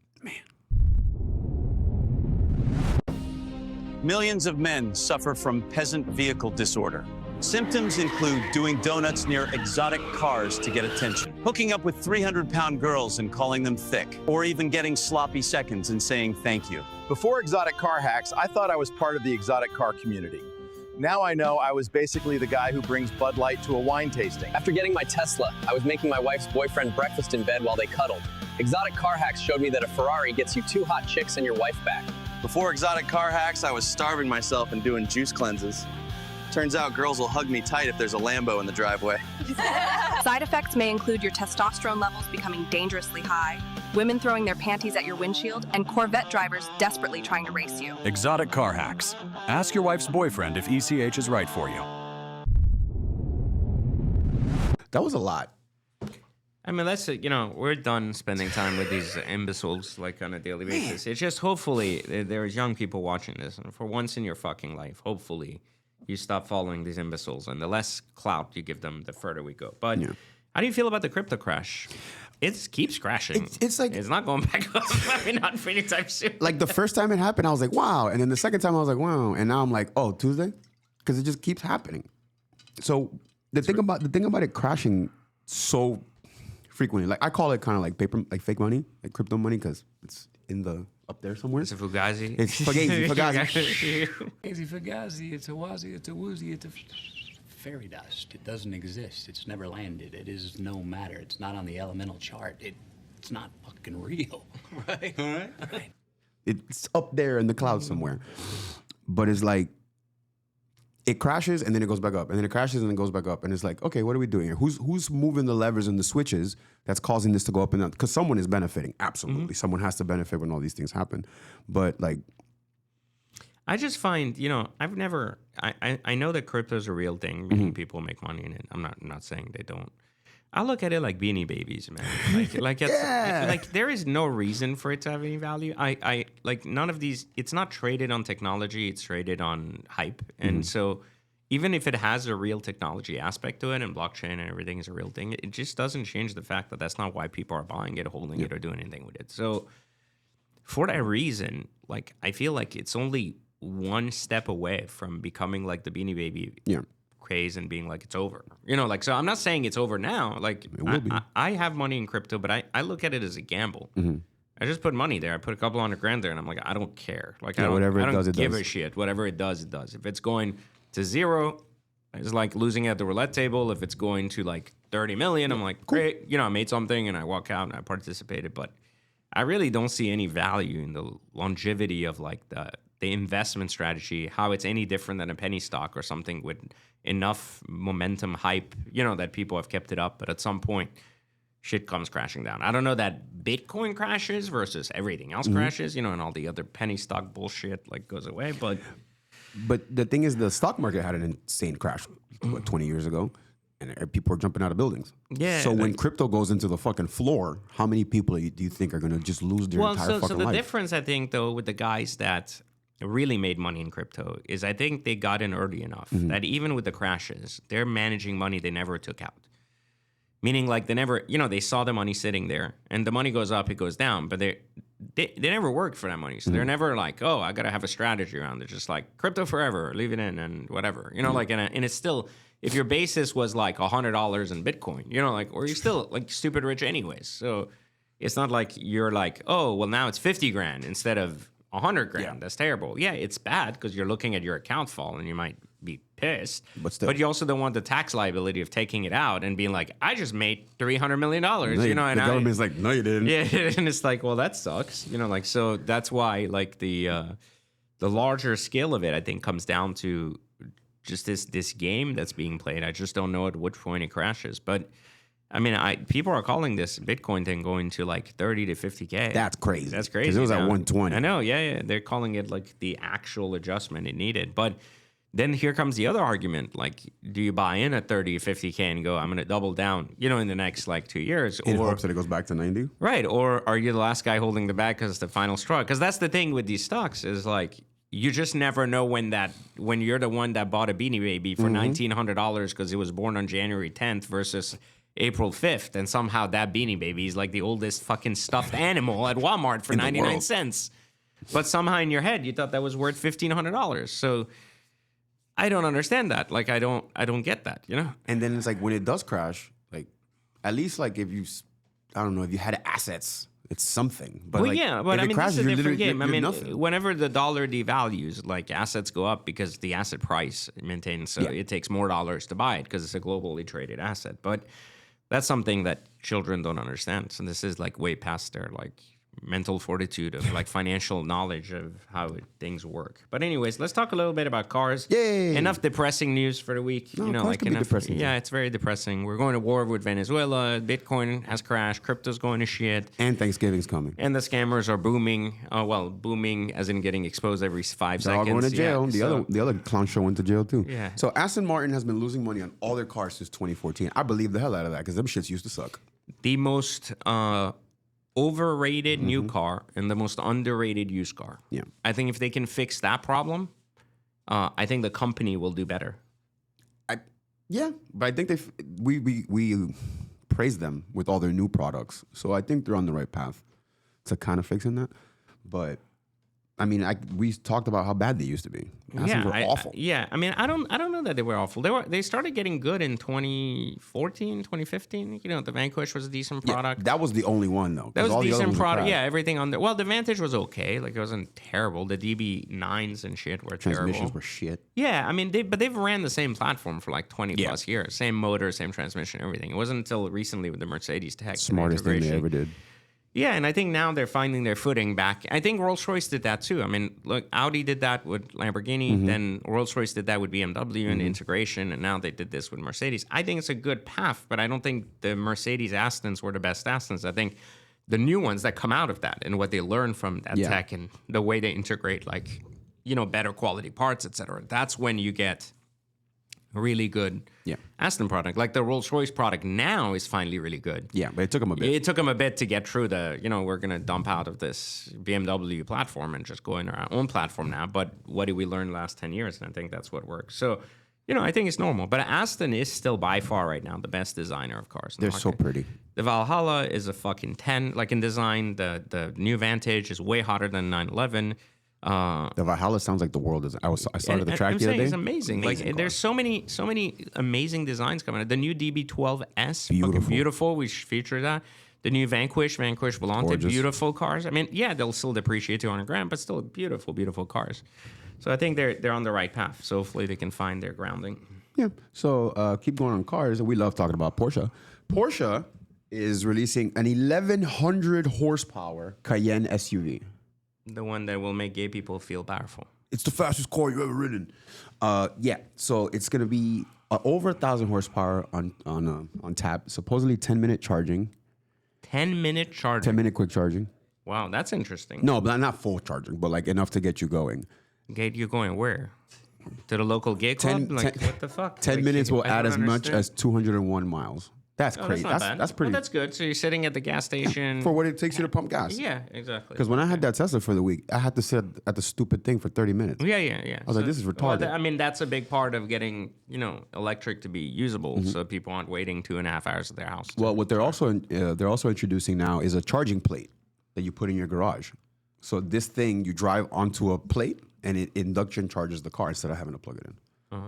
Millions of men suffer from peasant vehicle disorder. Symptoms include doing donuts near exotic cars to get attention, hooking up with 300-pound girls and calling them thick, or even getting sloppy seconds and saying thank you. Before Exotic Car Hacks, I thought I was part of the exotic car community. Now I know I was basically the guy who brings Bud Light to a wine tasting. After getting my Tesla, I was making my wife's boyfriend breakfast in bed while they cuddled. Exotic Car Hacks showed me that a Ferrari gets you 2 hot chicks and your wife back. Before Exotic Car Hacks, I was starving myself and doing juice cleanses. Turns out girls will hug me tight if there's a Lambo in the driveway. Side effects may include your testosterone levels becoming dangerously high, women throwing their panties at your windshield, and Corvette drivers desperately trying to race you. Exotic Car Hacks. Ask your wife's boyfriend if ECH is right for you. That was a lot. I mean, we're done spending time with these imbeciles on a daily basis. It's just hopefully there's young people watching this, and for once in your fucking life, hopefully you stop following these imbeciles, and the less clout you give them, the further we go. But how do you feel about the crypto crash? It keeps crashing. It's not going back up. I mean, not for any time soon. The first time it happened, I was like, wow. And then the second time I was like, wow. And now I'm like, oh, Tuesday? Because it just keeps happening. So the thing about it crashing so frequently, I call it kind of like paper, like fake money, like crypto money, because it's up there somewhere. It's a Fugazi. It's Fugazi. It's Fugazi. It's a Wazi. It's a Woozy. It's a fairy dust. It doesn't exist. It's never landed. It is no matter. It's not on the elemental chart. It's not fucking real. Right? All right. It's up there in the clouds somewhere. But it's it crashes and then it goes back up, and then it crashes and then it goes back up, and it's like, okay, what are we doing here? Who's moving the levers and the switches that's causing this to go up and down? Because someone is benefiting. Absolutely, someone has to benefit when all these things happen. But like, I just find, I've never. I know that crypto is a real thing, meaning people make money in it. I'm not saying they don't. I look at it like Beanie Babies, man. Like there is no reason for it to have any value. I like none of these. It's not traded on technology. It's traded on hype. And so even if it has a real technology aspect to it and blockchain and everything is a real thing, it just doesn't change the fact that that's not why people are buying it, holding it, or doing anything with it. So for that reason, like I feel like it's only one step away from becoming like the Beanie Baby craze and being like it's over, so I'm not saying it's over now. Like it will be. I have money in crypto, but I look at it as a gamble. I just put money there. I put a couple $100,000 there, and I'm like, I don't care. Like I don't, whatever it I don't does, it give does. a shit. Whatever it does, it does. If it's going to zero, it's like losing at the roulette table. If it's going to like 30 million, I'm like, great. I made something and I walk out and I participated, but I really don't see any value in the longevity of like the investment strategy, how it's any different than a penny stock or something with enough momentum hype, that people have kept it up. But at some point, shit comes crashing down. I don't know that Bitcoin crashes versus everything else crashes, and all the other penny stock bullshit like goes away. But the thing is, the stock market had an insane crash 20 years ago, and people are jumping out of buildings. Yeah. So when crypto goes into the fucking floor, how many people do you think are going to just lose their entire fucking so the life? difference, I think, though, with the guys that really made money in crypto is I think they got in early enough that even with the crashes, they're managing money they never took out. Meaning like they never, they saw the money sitting there and the money goes up, it goes down, but they never worked for that money. So they're never like, oh, I got to have a strategy around it. Just like crypto forever, leave it in and whatever, and it's still, if your basis was like $100 in Bitcoin, or you're still like stupid rich anyways. So it's not like you're like, oh, well now it's 50 grand instead of 100 grand. Yeah. That's terrible. Yeah, it's bad because you're looking at your account fall and you might be pissed. But still. But you also don't want the tax liability of taking it out and being like, I just made $300 million. And the government's like, no, you didn't. Yeah, and it's like, well, that sucks. So that's why like the larger scale of it, I think, comes down to just this game that's being played. I just don't know at which point it crashes. But I mean, people are calling this Bitcoin thing going to like 30 to 50K. That's crazy. That's crazy. Because it was at now. 120. I know, yeah. They're calling it like the actual adjustment it needed. But then here comes the other argument. Like, do you buy in at 30 to 50K and go, I'm going to double down, in the next like 2 years? In hopes that it goes back to 90? Right. Or are you the last guy holding the bag because it's the final straw? Because that's the thing with these stocks is like, you just never know when you're the one that bought a Beanie Baby for $1,900 because it was born on January 10th versus April 5th, and somehow that Beanie Baby is like the oldest fucking stuffed animal at Walmart for 99 cents. But somehow in your head, you thought that was worth $1,500. So I don't understand that. Like, I don't get that, And then it's like when it does crash, like at least like if you had assets, it's something. But well, like, yeah, but if I it mean, crashes, this is a you're different game. literally- I you're mean, nothing. whenever the dollar devalues, like assets go up because the asset price maintains. So it takes more dollars to buy it because it's a globally traded asset. But that's something that children don't understand. So this is like way past their like mental fortitude of like financial knowledge of how things work. But anyways, let's talk a little bit about cars. Yay! Enough depressing news for the week. No, cars can be depressing. Yeah, it's very depressing. We're going to war with Venezuela. Bitcoin has crashed. Crypto's going to shit. And Thanksgiving's coming. And the scammers are booming. Booming as in getting exposed every 5 They're all seconds. going to jail. Yeah, The other clown show went to jail too. Yeah. So Aston Martin has been losing money on all their cars since 2014. I believe the hell out of that because them shits used to suck. the most overrated new car and the most underrated used car. Yeah. I think if they can fix that problem, I think the company will do better. Yeah, but I think we praise them with all their new products, so I think they're on the right path to kind of fixing that. But I mean, we talked about how bad they used to be. Astons were awful. I mean, I don't know that they were awful. They started getting good in 2014, 2015. You know, the Vanquish was a decent product. Yeah, that was the only one though. That was all a the other decent ones were product. crap. Yeah, everything on there. Well, the Vantage was okay. Like, it wasn't terrible. The DB9s and shit were Transmissions terrible. were shit. Yeah, I mean, they've ran the same platform for like 20 plus years. Same motor, same transmission, everything. It wasn't until recently with the Mercedes tech. Smartest thing they ever did. Yeah, and I think now they're finding their footing back. I think Rolls-Royce did that too. I mean, look, Audi did that with Lamborghini, then Rolls-Royce did that with BMW and integration, and now they did this with Mercedes. I think it's a good path, but I don't think the Mercedes Astons were the best Astons. I think the new ones that come out of that and what they learn from that tech and the way they integrate, like, better quality parts, et cetera, that's when you get a really good Aston product. Like the Rolls-Royce product now is finally really good. Yeah, but it took them a bit. It took them a bit to get through the, we're going to dump out of this BMW platform and just go in our own platform now. But what did we learn the last 10 years? And I think that's what works. So, I think it's normal. But Aston is still by far right now the best designer of cars. They're so pretty. The Valhalla is a fucking 10. Like in design, the new Vantage is way hotter than 911. The Valhalla sounds like the world is. I started the track the other day. It's amazing. Like there's so many amazing designs coming out. The new DB12S, beautiful. We feature that. The new Vanquish Volante, gorgeous. Beautiful cars. I mean, yeah, they'll still depreciate 200 grand, but still beautiful, beautiful cars. So I think they're on the right path. So hopefully they can find their grounding. Yeah. So keep going on cars. We love talking about Porsche. Porsche is releasing an 1100 horsepower Cayenne SUV. The one that will make gay people feel powerful. It's the fastest car you've ever ridden. Yeah, so it's gonna be over 1,000 horsepower on tap. Supposedly 10-minute charging. 10-minute charging. 10-minute quick charging. Wow, that's interesting. No, but not full charging, but like enough to get you going. Get you going where? To the local gay club? What the fuck? 10 minutes will add as much as 201 miles. That's crazy. That's not bad. That's pretty. Well, that's good. So you're sitting at the gas station. For what it takes you to pump gas. Yeah, exactly. Because when I had that Tesla for the week, I had to sit at the stupid thing for 30 minutes. Yeah. I was like, this is retarded. Well, I mean, that's a big part of getting, electric to be usable, so people aren't waiting 2.5 hours at their house. Well, what they're also introducing now is a charging plate that you put in your garage. So this thing, you drive onto a plate, and it induction charges the car instead of having to plug it in.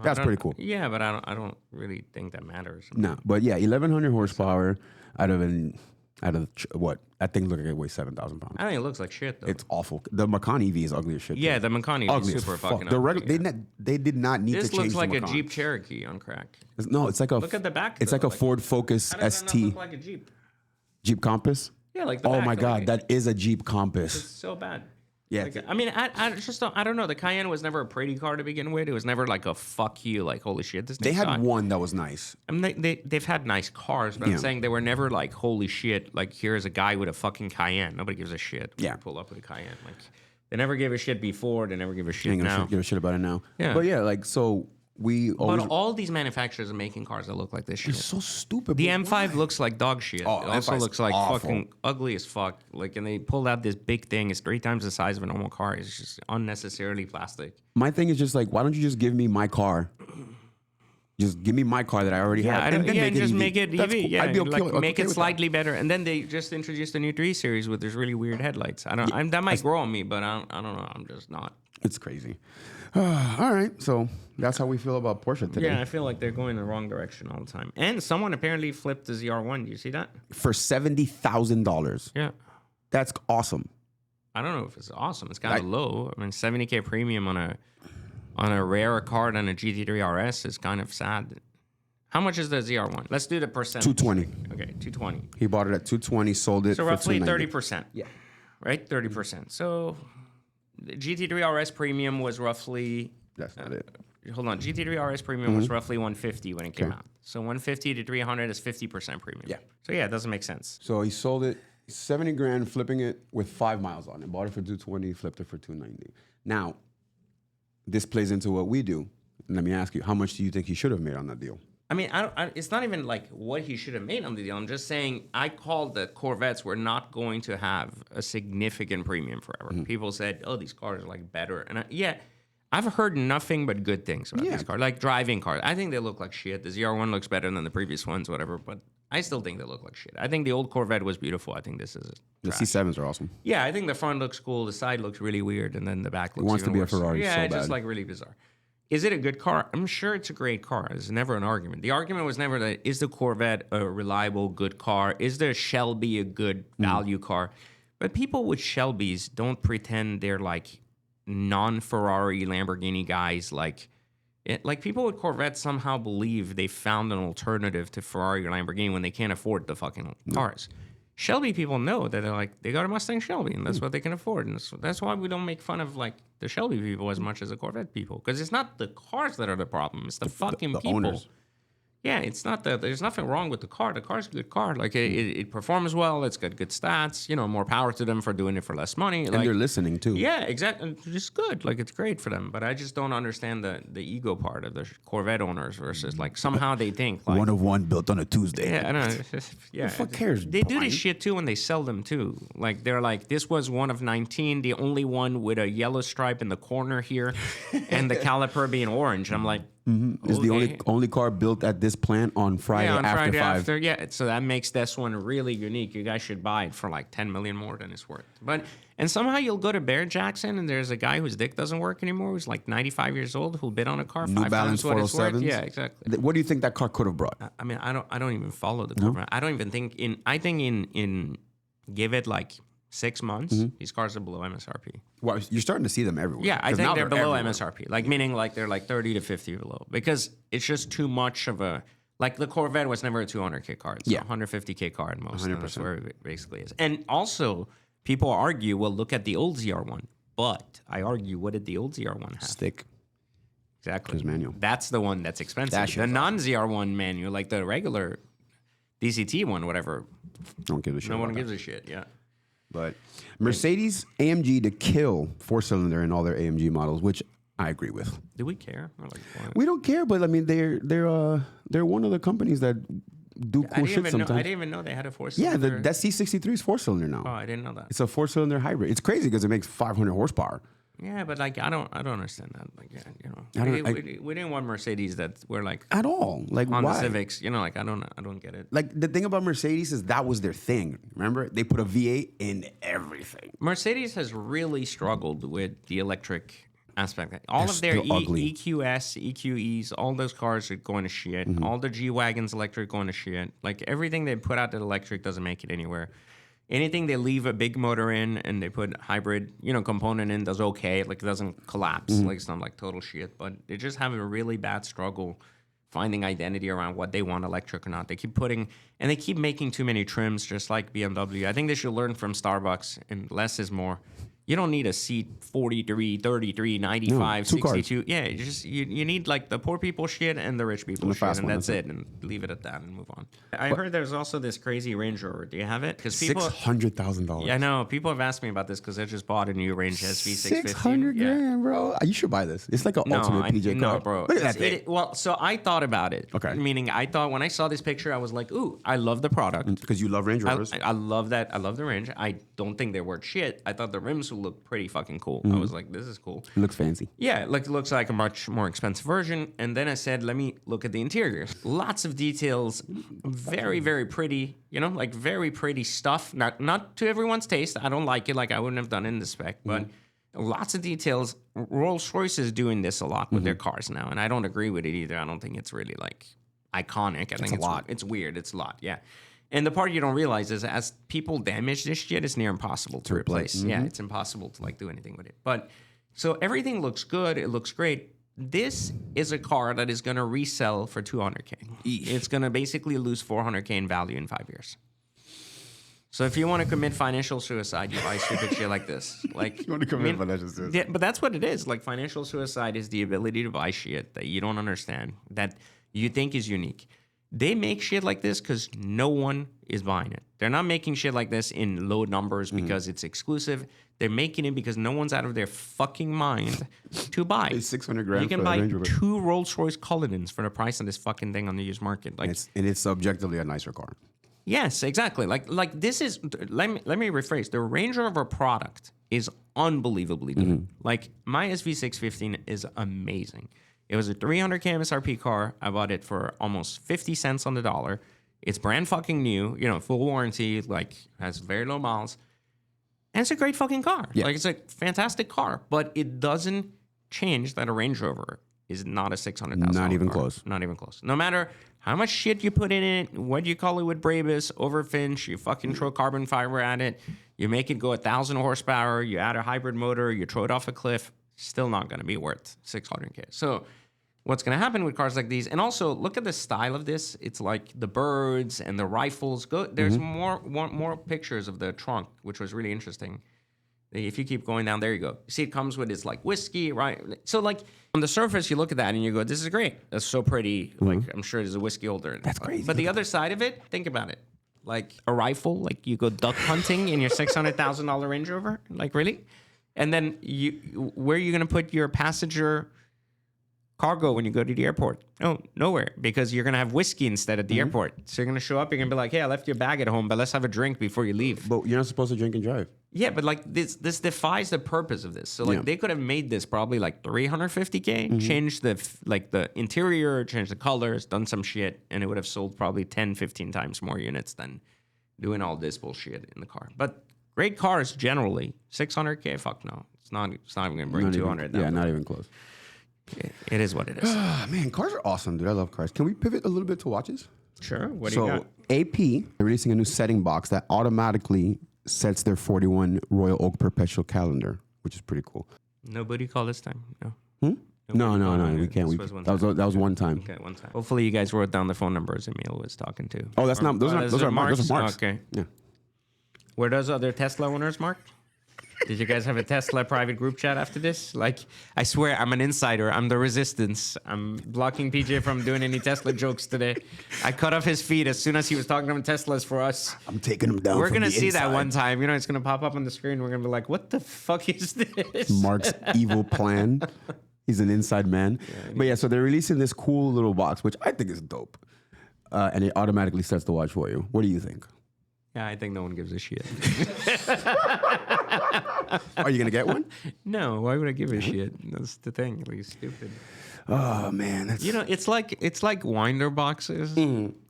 That's pretty cool. Yeah, but I don't really think that matters. No, but yeah, 1,100 horsepower out of what? That thing looks like it weighs 7,000 pounds. I think it looks like shit though. It's awful. The Macan EV is ugly as shit. Yeah, the Macan EV is super fucking ugly. They did not need to change the Macan. This looks like a Jeep Cherokee on crack. No, it's like a. Look at the back. It's like a Ford Focus how does ST. that not look like a Jeep? Jeep Compass. Yeah, like the oh back, my god, like, that is a Jeep Compass. It's so bad. Yeah. Like, I mean, I just don't. I don't know. The Cayenne was never a pretty car to begin with. It was never like a fuck you. Like holy shit, this. They had sucked. one that was nice. I mean, they've had nice cars, but I'm saying they were never like holy shit. Like here's a guy with a fucking Cayenne. Nobody gives a shit. Yeah. Pull up with a Cayenne. Like they never gave a shit before. They never give a shit Ain't gonna now. give a shit about it now. Yeah. But yeah, like so we always. But all these manufacturers are making cars that look like this shit. It's so stupid. The but M5 why? looks like dog shit. Oh, it also M5 's looks like awful. fucking ugly as fuck. Like, and they pulled out this big thing. It's 3 times the size of a normal car. It's just unnecessarily plastic. My thing is just like, why don't you just give me my car? Just give me my car that I already have. And then make it just EV. make it EV. That's cool. Yeah, I'd be like, okay make it with slightly better. And then they just introduced a new 3 Series with this really weird headlights. That might grow on me, but I don't know. I'm just not. It's crazy. All right, so that's how we feel about Porsche today. Yeah, I feel like they're going the wrong direction all the time. And someone apparently flipped the ZR1. Do you see that? For $70,000. Yeah. That's awesome. I don't know if it's awesome. It's kind of low. I mean, $70K premium on a rarer car than a GT3 RS is kind of sad. How much is the ZR1? Let's do the percent. 220. Okay, 220. He bought it at 220, sold it So for roughly 290. 30%. Yeah. Right? 30%. So the GT3 RS premium was roughly... That's not it. Hold on. GT3 RS premium was roughly 150 when it came out. So 150 to 300 is 50% premium. Yeah. So yeah, it doesn't make sense. So he sold it 70 grand, flipping it with 5 miles on it. Bought it for 220, flipped it for 290. Now, this plays into what we do. Let me ask you, how much do you think he should have made on that deal? I mean, it's not even like what he should have made on the deal. I'm just saying I called that Corvettes were not going to have a significant premium forever. People said, oh, these cars are like better. And I've heard nothing but good things about these cars, like driving cars. I think they look like shit. The ZR1 looks better than the previous ones, whatever. But I still think they look like shit. I think the old Corvette was beautiful. I think this is The trash. C7s are awesome. Yeah, I think the front looks cool. The side looks really weird. And then the back looks wants to even be a worse. Ferrari Yeah, so it's just bad. like really bizarre. Is it a good car? I'm sure it's a great car. There's never an argument. The argument was never that is the Corvette a reliable, good car? Is the Shelby a good value car? But people with Shelbys don't pretend they're like non-Ferrari Lamborghini guys. Like people with Corvettes somehow believe they found an alternative to Ferrari or Lamborghini when they can't afford the fucking cars. Shelby people know that they're like, they got a Mustang Shelby, and that's what they can afford. And that's why we don't make fun of like the Shelby people as much as the Corvette people, because it's not the cars that are the problem; it's the fucking people. Owners. Yeah, it's not that. There's nothing wrong with the car. The car's a good car. Like it performs well. It's got good stats. You know, more power to them for doing it for less money. And they're listening too. Yeah, exactly. It's good. Like it's great for them. But I just don't understand the ego part of the Corvette owners versus like somehow they think like One of one built on a Tuesday. yeah, I know. It's just, yeah. Who the fuck cares, They do Brian? this shit too when they sell them too. Like they're like, this was one of 19, the only one with a yellow stripe in the corner here, and the caliper being orange. And I'm like, It's the only car built at this plant on Friday yeah, on after Friday 5. after. Yeah, so that makes this one really unique. You guys should buy it for like 10 million more than it's worth. And somehow you'll go to Bear Jackson and there's a guy whose dick doesn't work anymore, who's like 95 years old, who'll bid on a car New 5 Balance times what it's worth. 407s? Yeah, exactly. What do you think that car could have brought? I mean, I don't even follow the Corvette. I don't even think in give it like 6 months, these cars are below MSRP. Well, you're starting to see them everywhere. Yeah, I 'Cause think now they're below everywhere. MSRP. Like meaning like they're like 30 to 50 below, because it's just too much of a like the Corvette was never a 200K car. It's a 150K car at most. 100%. That's where it basically is. And also, people argue, well, look at the old ZR1. But I argue, what did the old ZR1 have? Stick. Exactly. Just manual. That's the one that's expensive. That The shit's non-ZR1 manual, like the regular DCT one, whatever, Don't give a shit. no one about gives that. a shit. Yeah. But Mercedes AMG to kill 4-cylinder in all their AMG models, which I agree with. Do we care? Or like, what? We don't care, but I mean they're one of the companies that do cool shit I sometimes. didn't even know they had a Yeah, four-cylinder. that C63 is 4-cylinder now. Oh, I didn't know that. It's a 4-cylinder hybrid. It's crazy because it makes 500 horsepower. Yeah, but like I don't understand that. Like, yeah, you know, I don't- we didn't want Mercedes that were like At all. Like Honda why? Civics. You know, like I don't get it. Like the thing about Mercedes is that was their thing. Remember? They put a V8 in everything. Mercedes has really struggled with the electric aspect. All They're of their still ugly. EQS, EQEs, all those cars are going to shit. Mm-hmm. All the G wagons electric going to shit. Like everything they put out that electric doesn't make it anywhere. Anything they leave a big motor in and they put hybrid, component in does okay. Like it doesn't collapse. Mm-hmm. Like it's not like total shit. But they just have a really bad struggle finding identity around what they want electric or not. They keep making too many trims, just like BMW. I think they should learn from Starbucks, and less is more. You don't need a seat 43, 33, 95, two cars. 62. Yeah, you need like the poor people shit and the rich people And the shit, fast and one, that's that's it. And leave it at that and move on. I heard there's also this crazy Range Rover. Do you have it? Because people, $600,000. yeah, I know people have asked me about this because I just bought a new Range SV650. 600 grand, bro. You should buy this. It's like an ultimate PJ car. No, bro. Look at that thing. Well, so I thought about it. Okay. Meaning, I thought when I saw this picture, I was like, "Ooh, I love the product." Because you love Range Rovers. I love that. I love the Range. I don't think they're worth shit. I thought the rims would look pretty fucking cool. I was like, "This is cool." It looks fancy. Yeah, like it looks like a much more expensive version. And then I said, let me look at the interiors. Lots of details, very, very pretty. Like very pretty stuff. Not to everyone's taste. I don't like it. Like I wouldn't have done it in the spec, but lots of details. Rolls-Royce is doing this a lot with their cars now, and I don't agree with it either. I don't think it's really like iconic. I think a lot. It's weird. It's a lot. Yeah. And the part you don't realize is as people damage this shit, it's near impossible to replace. Yeah, it's impossible to like do anything with it. But so everything looks good. It looks great. This is a car that is going to resell for $200K. It's going to basically lose $400K in value in 5 years. So if you want to commit financial suicide, you buy stupid shit like this. Like You want to commit financial suicide. Yeah, but that's what it is. Like financial suicide is the ability to buy shit that you don't understand, that you think is unique. They make shit like this because no one is buying it. They're not making shit like this in low numbers because it's exclusive. They're making it because no one's out of their fucking mind to buy. It's 600 grand You can for a buy Range Rover. 2 Rolls-Royce Cullinans for the price of this fucking thing on the used market. Like, And it's subjectively a nicer car. yes, exactly. Like this is. Let me rephrase. The Range Rover product is unbelievably good. Like my SV615 is amazing. It was a 300K MSRP car. I bought it for almost 50 cents on the dollar. It's brand fucking new, full warranty, like has very low miles. And it's a great fucking car. Yeah. Like it's a fantastic car, but it doesn't change that a Range Rover is not a $600,000 Not even car. close. Not even close. No matter how much shit you put in it, what you call it with Brabus, overfinch, you fucking throw carbon fiber at it, you make it go 1,000 horsepower, you add a hybrid motor, you throw it off a cliff, still not going to be worth $600K. So what's going to happen with cars like these, and also look at the style of this. It's like the birds and the rifles. There's more pictures of the trunk, which was really interesting. If you keep going down, there you go. See, it comes with its like whiskey, right? So like on the surface, you look at that and you go, "This is great. That's so pretty." Like I'm sure there's a whiskey holder. That's crazy. But the other side of it, think about it. Like a rifle, like you go duck hunting in your $600,000 Range Rover, like really, and then where are you gonna put your passenger cargo when you go to the airport? Oh, nowhere, because you're gonna have whiskey instead at the airport. So you're gonna show up, you're gonna be like, "Hey, I left your bag at home, but let's have a drink before you leave." But you're not supposed to drink and drive. Yeah, but like this defies the purpose of this. So like they could have made this probably like $350K, changed the interior, changed the colors, done some shit, and it would have sold probably 10, 15 times more units than doing all this bullshit in the car. But great cars generally, $600K, fuck no. It's not even gonna bring 200. Yeah, not even close. It is what it is. Man, cars are awesome, dude. I love cars. Can we pivot a little bit to watches? Sure. What do you got? AP are releasing a new setting box that automatically sets their 41 Royal Oak perpetual calendar, which is pretty cool. Nobody call this time. No. No. We can't. That was one time. Okay, one time. Hopefully, you guys wrote down the phone numbers Emil was talking to. Oh, that's not. Those are Mark's. Okay. Yeah. Were those other Tesla owners marked? Did you guys have a Tesla private group chat after this? Like, I swear, I'm an insider. I'm the resistance. I'm blocking PJ from doing any Tesla jokes today. I cut off his feed as soon as he was talking about Teslas for us. I'm taking him down. We're going to see that one time. You know, it's going to pop up on the screen. We're going to be like, what the fuck is this? Mark's evil plan. He's an inside man. But yeah, so they're releasing this cool little box, which I think is dope. And it automatically sets the watch for you. What do you think? Yeah, I think no one gives a shit. Are you going to get one? No, why would I give a shit? That's the thing. Like, stupid. Oh, man. That's... You know, it's like winder boxes.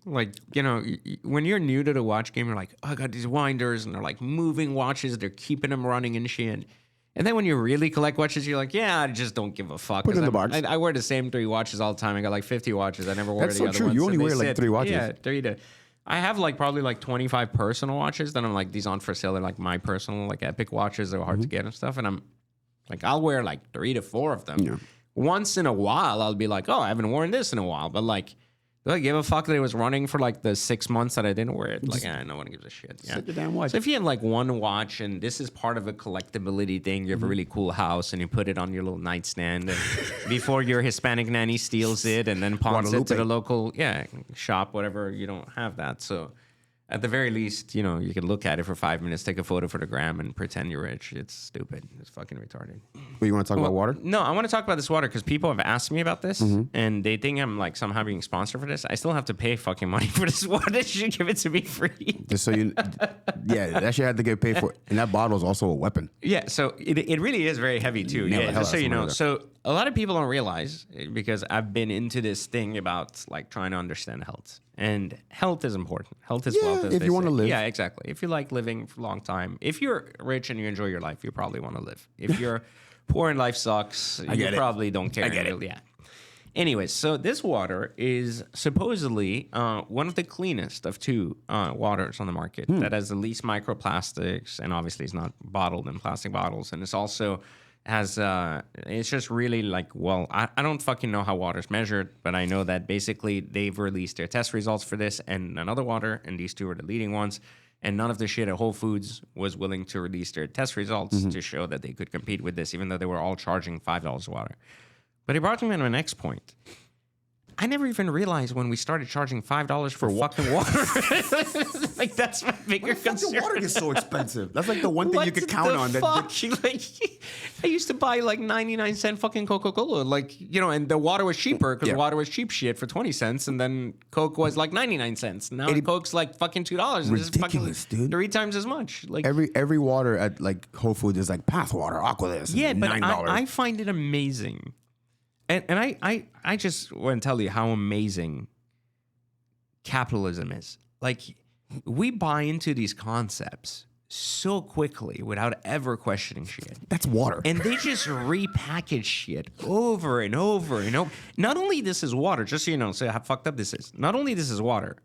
Like, you know, when you're new to the watch game, you're like, oh, I got these winders, and they're like moving watches. They're keeping them running and shit. And then when you really collect watches, you're like, yeah, I just don't give a fuck. Put it in the box. I wear the same 3 watches all the time. I got like 50 watches. I never wore That's the so other true. ones. You only wear like 3 watches. Yeah, 3 to... I have like probably like 25 personal watches that I'm like, these aren't for sale. They're like my personal, like Epic watches. They're hard to get and stuff. And I'm like, I'll wear like 3 to 4 of them. Yeah. Once in a while, I'll be like, oh, I haven't worn this in a while. But like, do I give a fuck that it was running for like the 6 months that I didn't wear it? Like, no one gives a shit. Yeah. Set the damn watch. So if you have like one watch and this is part of a collectability thing, you have a really cool house and you put it on your little nightstand before your Hispanic nanny steals it and then pawns it to the local shop, whatever, you don't have that. So at the very least, you know, you can look at it for 5 minutes, take a photo for the gram and pretend you're rich. It's stupid. It's fucking retarded. But you want to talk about water? No, I want to talk about this water because people have asked me about this and they think I'm like somehow being sponsored for this. I still have to pay fucking money for this water. They should give it to me free. Just so you, that shit had to get paid for. And that bottle is also a weapon. Yeah, so it really is very heavy too. Yeah, just so you know. So a lot of people don't realize, because I've been into this thing about like trying to understand health. And health is important. Health is wealth. If you want to live. Yeah, exactly. If you like living for a long time. If you're rich and you enjoy your life, you probably want to live. If you're poor and life sucks, you probably don't care. I get it. Yeah. Anyways, so this water is supposedly one of the cleanest of 2 waters on the market that has the least microplastics, and obviously it's not bottled in plastic bottles. And it's also has, it's just really like, well, I don't fucking know how water's measured, but I know that basically they've released their test results for this and another water, and these 2 are the leading ones. And none of the shit at Whole Foods was willing to release their test results to show that they could compete with this, even though they were all charging $5 a water. But it brought me to my next point. I never even realized when we started charging $5 for fucking water. Like, that's my bigger concern. Water gets so expensive. That's like the one thing you could count on. Like, I used to buy like 99-cent fucking Coca-Cola. Like, you know, and the water was cheaper because water was cheap shit for 20 cents. And then Coke was like 99 cents. Now Coke's like fucking $2. And ridiculous, dude. 3 times as much. Like every water at like Whole Foods is like Path Water, Aqua. Yeah, but $9. I find it amazing. And I just want to tell you how amazing capitalism is. Like, we buy into these concepts so quickly without ever questioning shit. That's water. And they just repackage shit over and over and over. Not only this is water, just so you know, so how fucked up this is. Not only this is water,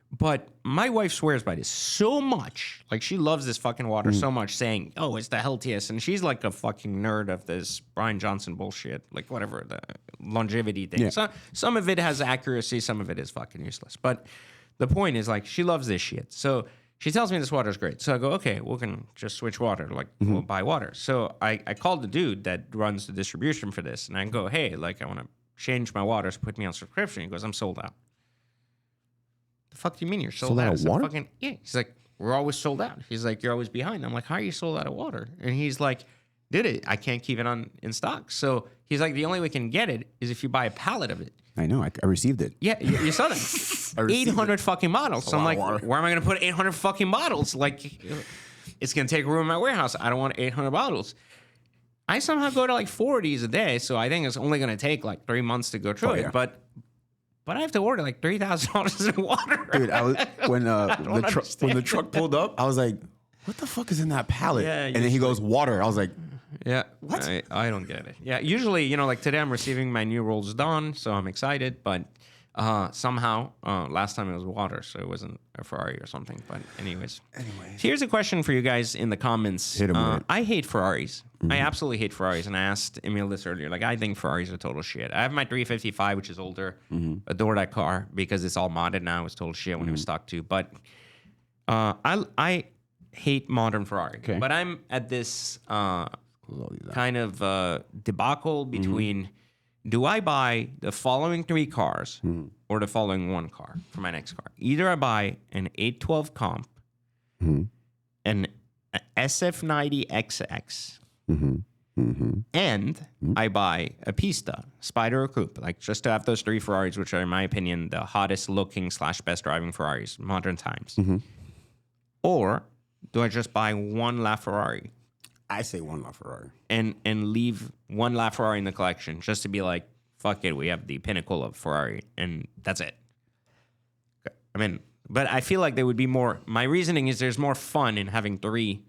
But my wife swears by this so much. Like, she loves this fucking water so much, saying, oh, it's the healthiest. And she's like a fucking nerd of this Brian Johnson bullshit. Like, whatever, the longevity thing. Yeah. So, some of it has accuracy, some of it is fucking useless. But the point is, like, she loves this shit. So she tells me this water is great. So I go, okay, we can just switch water. Like, we'll buy water. So I called the dude that runs the distribution for this. And I go, hey, like, I want to change my water. So put me on subscription. He goes, I'm sold out. The fuck do you mean you're sold out? Of water? Fucking, yeah. He's like, we're always sold out. He's like, you're always behind. I'm like, how are you sold out of water? And he's like, I can't keep it in stock. So he's like, the only way we can get it is if you buy a pallet of it. I know. I received it. Yeah, you saw that. 800 fucking bottles. So I'm like, where am I going to put 800 fucking bottles? Like, it's going to take room in my warehouse. I don't want 800 bottles. I somehow go to like 4 of these a day. So I think it's only going to take like 3 months to go through it. But I have to order like $3,000 in water. Dude, I was when the truck pulled up, I was like, "What the fuck is in that pallet?" Yeah, and then he goes, "Water." I was like, yeah, what? I don't get it. Yeah, usually, like today I'm receiving my new Rolls Dawn, so I'm excited. But somehow, last time it was water, so it wasn't a Ferrari or something. But anyways, here's a question for you guys in the comments. Hit 'em with it. I hate Ferraris. I absolutely hate Ferraris, and I asked Emil this earlier. Like, I think Ferraris are total shit. I have my 355, which is older. Adore that car because it's all modded now. It was total shit when it was stock too. But I hate modern Ferrari. Okay. But I'm at this kind of debacle between do I buy the following 3 cars or the following 1 car for my next car? Either I buy an 812 comp, an SF90XX, and I buy a Pista, Spider or Coupe, like just to have those 3 Ferraris, which are, in my opinion, the hottest looking / best driving Ferraris, modern times. Or do I just buy 1 LaFerrari? I say 1 LaFerrari. And leave 1 LaFerrari in the collection just to be like, fuck it, we have the pinnacle of Ferrari, and that's it. I mean, but I feel like there would be more. My reasoning is there's more fun in having 3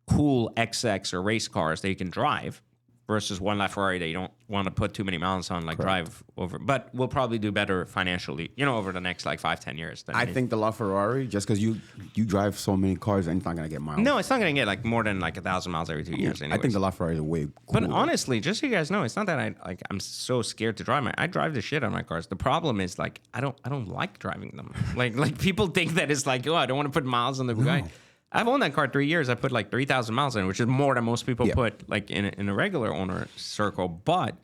cool XX or race cars that you can drive versus 1 LaFerrari that you don't want to put too many miles on, like drive over. But we'll probably do better financially, over the next like 5-10 years. I think the LaFerrari, just because you drive so many cars, and it's not gonna get miles. No, it's not gonna get like more than like 1,000 miles every 2 years. I think the LaFerrari is way cooler. But honestly, just so you guys know, it's not that I'm so scared to drive I drive the shit out of my cars. The problem is like I don't like driving them. like people think that it's like, oh, I don't want to put miles on the Bugatti. I've owned that car 3 years. I put like 3,000 miles in it, which is more than most people put like in a regular owner circle. But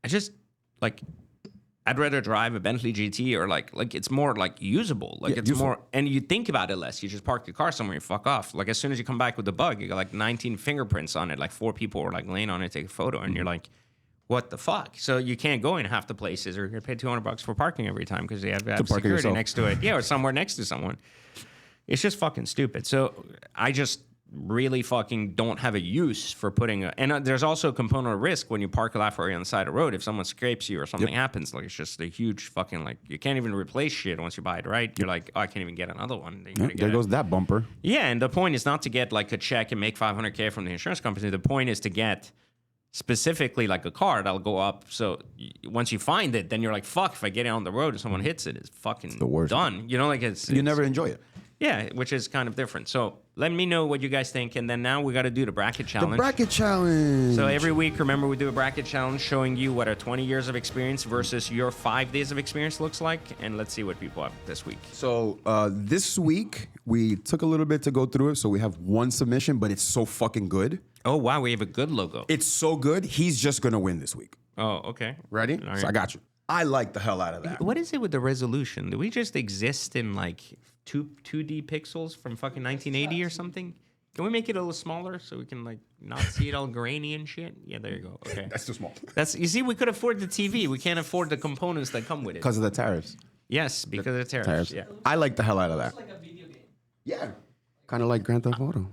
I just like I'd rather drive a Bentley GT or like it's more like usable. Like it's useful. More, and you think about it less. You just park your car somewhere, you fuck off. Like as soon as you come back with the bug, you got like 19 fingerprints on it. Like 4 people were like laying on it, take a photo, and you're like, what the fuck? So you can't go in half the places, or you're gonna pay $200 for parking every time because you have security next to it. Yeah, or somewhere next to someone. It's just fucking stupid. So I just really fucking don't have a use for putting and there's also a component of risk when you park a LaFerrari on the side of the road. If someone scrapes you or something happens, like it's just a huge fucking like you can't even replace shit once you buy it, right? You're like, oh, I can't even get another one. There goes that bumper. Yeah, and the point is not to get like a check and make $500K from the insurance company. The point is to get specifically like a car that'll go up. So once you find it, then you're like, fuck, if I get it on the road and someone hits it, it's fucking the worst. Done. Like it's never enjoy it. Yeah, which is kind of different. So let me know what you guys think. And then now we got to do the bracket challenge. The bracket challenge. So every week, remember, we do a bracket challenge showing you what our 20 years of experience versus your 5 days of experience looks like. And let's see what people have this week. So this week, we took a little bit to go through it. So we have 1 submission, but it's so fucking good. Oh, wow. We have a good logo. It's so good. He's just going to win this week. Oh, okay. Ready? All right. So I got you. I like the hell out of that. What is it with the resolution? Do we just exist in like 2D pixels from fucking 1980 or something? Can we make it a little smaller so we can like not see it all grainy and shit? Yeah, there you go. Okay. That's too small. You see, we could afford the TV. We can't afford the components that come with it. Because of the tariffs. Yes, because of the tariffs. Yeah. I like the hell out of that. It's like a video game. Yeah. Kind of like Grand Theft Auto.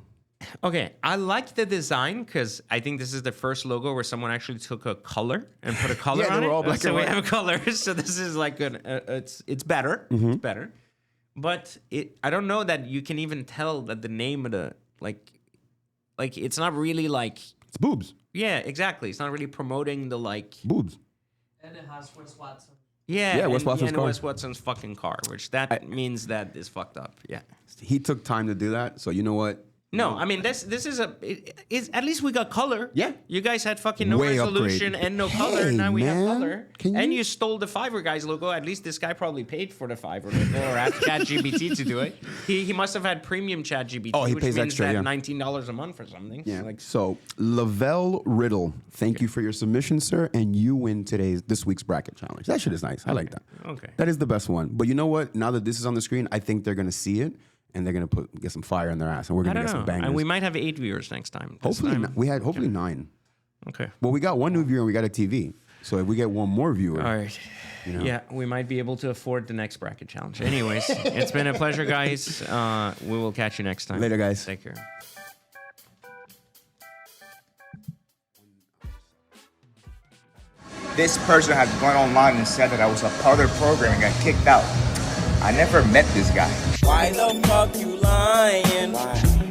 Okay, I like the design because I think this is the first logo where someone actually took a color and put a color on it. All black so and we white. have colors. So this is like it's better. Mm-hmm. It's better. But I don't know that you can even tell that the name of the like it's not really like it's boobs. Yeah, exactly. It's not really promoting the like boobs. And it has Swiss Watson. Yeah, Wes Watson's car. Wes Watson's fucking car, which means that is fucked up. Yeah. He took time to do that, so you know what? No, I mean this is at least we got color. Yeah. You guys had fucking no Way resolution upgrade. and no color. Hey, Now we have man. color. And you stole the Fiverr guy's logo. At least this guy probably paid for the Fiverr logo or asked ChatGPT to do it. He must have had premium ChatGPT. Oh, he which pays means extra, that yeah. $19 a month or something. Yeah. Like, So Lavelle Riddle, thank you for your submission, sir, and you win this week's bracket challenge. That shit is nice. I like that. Okay. That is the best one. But you know what? Now that this is on the screen, I think they're gonna see it and they're gonna get some fire in their ass, and we're I gonna don't get some know. bangers. And we might have 8 viewers next time. This hopefully time. we had 9. Okay. Well, we got one new viewer and we got a TV. So if we get one more viewer, All right. know? Yeah, we might be able to afford the next bracket challenge. Anyways, it's been a pleasure, guys. We will catch you next time. Later, guys. Take care. This person has gone online and said that I was a part of the program and got kicked out. I never met this guy. Why the fuck you lying?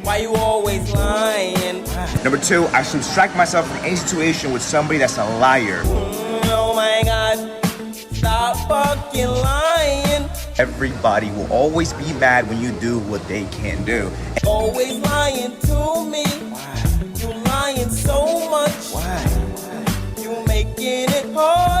Why you always lying? Number 2, I subtract myself from any situation with somebody that's a liar. Oh my god, stop fucking lying. Everybody will always be mad when you do what they can't do. Always lying to me. You lying so much. Why? You making it hard.